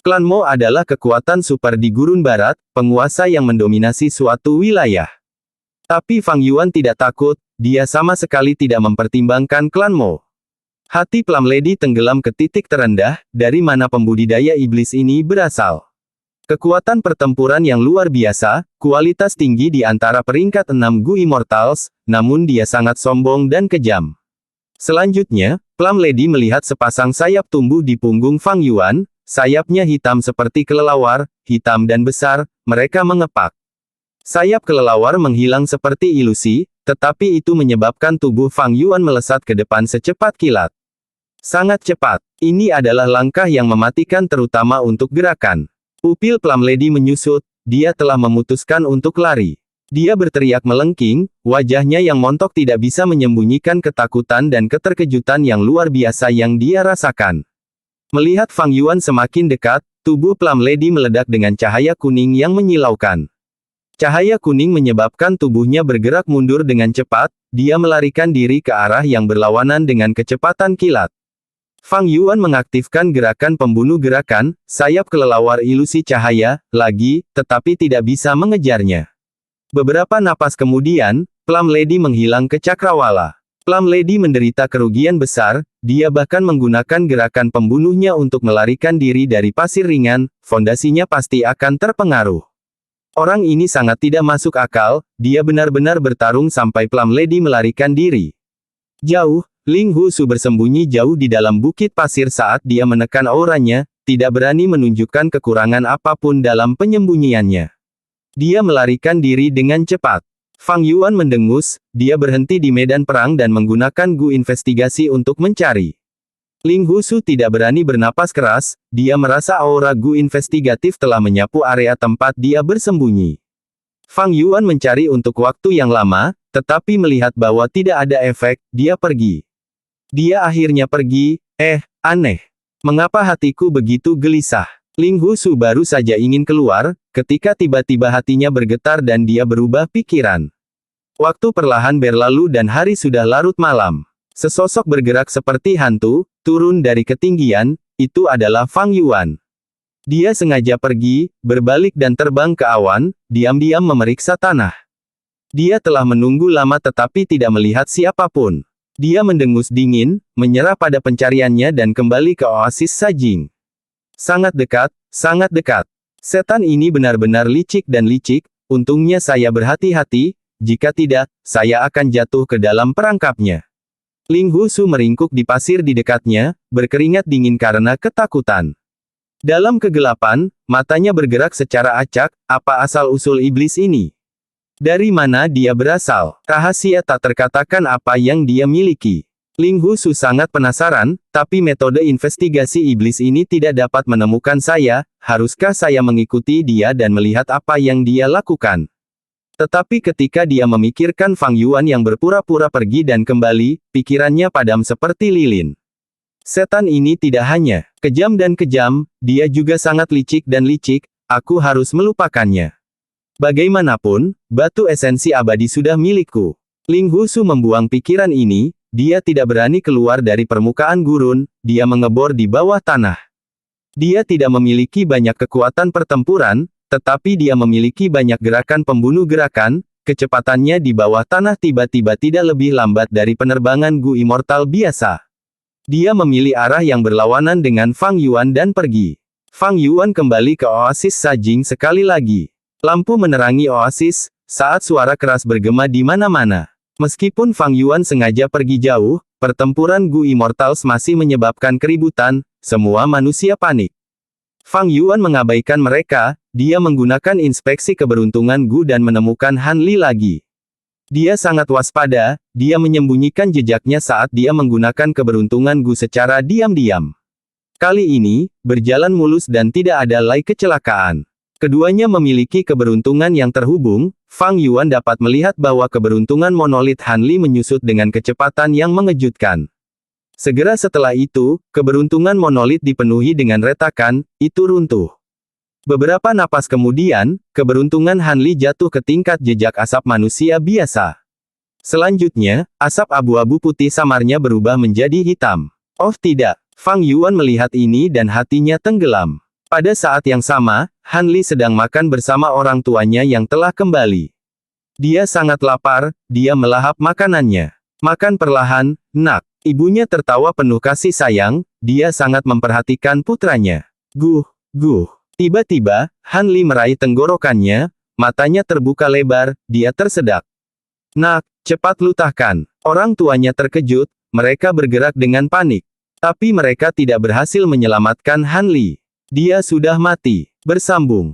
Klan Mo adalah kekuatan super di Gurun Barat, penguasa yang mendominasi suatu wilayah. Tapi Fang Yuan tidak takut, dia sama sekali tidak mempertimbangkan Klan Mo. Hati Plum Lady tenggelam ke titik terendah, dari mana pembudidaya iblis ini berasal. Kekuatan pertempuran yang luar biasa, kualitas tinggi di antara peringkat 6 Gu Immortals, namun dia sangat sombong dan kejam. Selanjutnya, Plum Lady melihat sepasang sayap tumbuh di punggung Fang Yuan, sayapnya hitam seperti kelelawar, hitam dan besar, mereka mengepak. Sayap kelelawar menghilang seperti ilusi, tetapi itu menyebabkan tubuh Fang Yuan melesat ke depan secepat kilat. Sangat cepat, ini adalah langkah yang mematikan terutama untuk gerakan. Pupil Plum Lady menyusut, dia telah memutuskan untuk lari. Dia berteriak melengking, wajahnya yang montok tidak bisa menyembunyikan ketakutan dan keterkejutan yang luar biasa yang dia rasakan. Melihat Fang Yuan semakin dekat, tubuh Plum Lady meledak dengan cahaya kuning yang menyilaukan. Cahaya kuning menyebabkan tubuhnya bergerak mundur dengan cepat, dia melarikan diri ke arah yang berlawanan dengan kecepatan kilat. Fang Yuan mengaktifkan gerakan pembunuh gerakan, sayap kelelawar ilusi cahaya, lagi, tetapi tidak bisa mengejarnya. Beberapa napas kemudian, Plum Lady menghilang ke cakrawala. Plum Lady menderita kerugian besar, dia bahkan menggunakan gerakan pembunuhnya untuk melarikan diri dari pasir ringan, fondasinya pasti akan terpengaruh. Orang ini sangat tidak masuk akal, dia benar-benar bertarung sampai Plum Lady melarikan diri. Jauh, Ling Husu bersembunyi jauh di dalam bukit pasir saat dia menekan auranya, tidak berani menunjukkan kekurangan apapun dalam penyembunyiannya. Dia melarikan diri dengan cepat. Fang Yuan mendengus, dia berhenti di medan perang dan menggunakan Gu investigasi untuk mencari. Ling Husu tidak berani bernapas keras, dia merasa aura Gu investigatif telah menyapu area tempat dia bersembunyi. Fang Yuan mencari untuk waktu yang lama, tetapi melihat bahwa tidak ada efek, dia pergi. Dia akhirnya pergi, aneh. Mengapa hatiku begitu gelisah? Ling Husu baru saja ingin keluar, ketika tiba-tiba hatinya bergetar dan dia berubah pikiran. Waktu perlahan berlalu dan hari sudah larut malam. Sesosok bergerak seperti hantu, turun dari ketinggian, itu adalah Fang Yuan. Dia sengaja pergi, berbalik dan terbang ke awan, diam-diam memeriksa tanah. Dia telah menunggu lama tetapi tidak melihat siapapun. Dia mendengus dingin, menyerah pada pencariannya dan kembali ke oasis Sajing. Sangat dekat, sangat dekat. Setan ini benar-benar licik dan licik, untungnya saya berhati-hati, jika tidak, saya akan jatuh ke dalam perangkapnya. Ling Husu meringkuk di pasir di dekatnya, berkeringat dingin karena ketakutan. Dalam kegelapan, matanya bergerak secara acak, apa asal-usul iblis ini? Dari mana dia berasal? Rahasia tak terkatakan apa yang dia miliki. Ling Husu sangat penasaran, tapi metode investigasi iblis ini tidak dapat menemukan saya, haruskah saya mengikuti dia dan melihat apa yang dia lakukan? Tetapi ketika dia memikirkan Fang Yuan yang berpura-pura pergi dan kembali, pikirannya padam seperti lilin. Setan ini tidak hanya kejam dan kejam, dia juga sangat licik dan licik, aku harus melupakannya. Bagaimanapun, batu esensi abadi sudah milikku. Ling Husu membuang pikiran ini, dia tidak berani keluar dari permukaan gurun, dia mengebor di bawah tanah. Dia tidak memiliki banyak kekuatan pertempuran, tetapi dia memiliki banyak gerakan pembunuh gerakan, kecepatannya di bawah tanah tiba-tiba tidak lebih lambat dari penerbangan Gu Immortal biasa. Dia memilih arah yang berlawanan dengan Fang Yuan dan pergi. Fang Yuan kembali ke oasis Sajing sekali lagi. Lampu menerangi oasis, saat suara keras bergema di mana-mana. Meskipun Fang Yuan sengaja pergi jauh, pertempuran Gu Immortals masih menyebabkan keributan, semua manusia panik. Fang Yuan mengabaikan mereka, dia menggunakan inspeksi keberuntungan Gu dan menemukan Han Li lagi. Dia sangat waspada, dia menyembunyikan jejaknya saat dia menggunakan keberuntungan Gu secara diam-diam. Kali ini, berjalan mulus dan tidak ada lagi kecelakaan. Keduanya memiliki keberuntungan yang terhubung. Fang Yuan dapat melihat bahwa keberuntungan monolit Hanli menyusut dengan kecepatan yang mengejutkan. Segera setelah itu, keberuntungan monolit dipenuhi dengan retakan, itu runtuh. Beberapa napas kemudian, keberuntungan Hanli jatuh ke tingkat jejak asap manusia biasa. Selanjutnya, asap abu-abu putih samarnya berubah menjadi hitam. Oh tidak, Fang Yuan melihat ini dan hatinya tenggelam. Pada saat yang sama, Hanli sedang makan bersama orang tuanya yang telah kembali. Dia sangat lapar, dia melahap makanannya. Makan perlahan, nak. Ibunya tertawa penuh kasih sayang, dia sangat memperhatikan putranya. Guh. Tiba-tiba, Hanli meraih tenggorokannya, matanya terbuka lebar, dia tersedak. Nak, cepat lutahkan. Orang tuanya terkejut, mereka bergerak dengan panik. Tapi mereka tidak berhasil menyelamatkan Hanli. Dia sudah mati. Bersambung.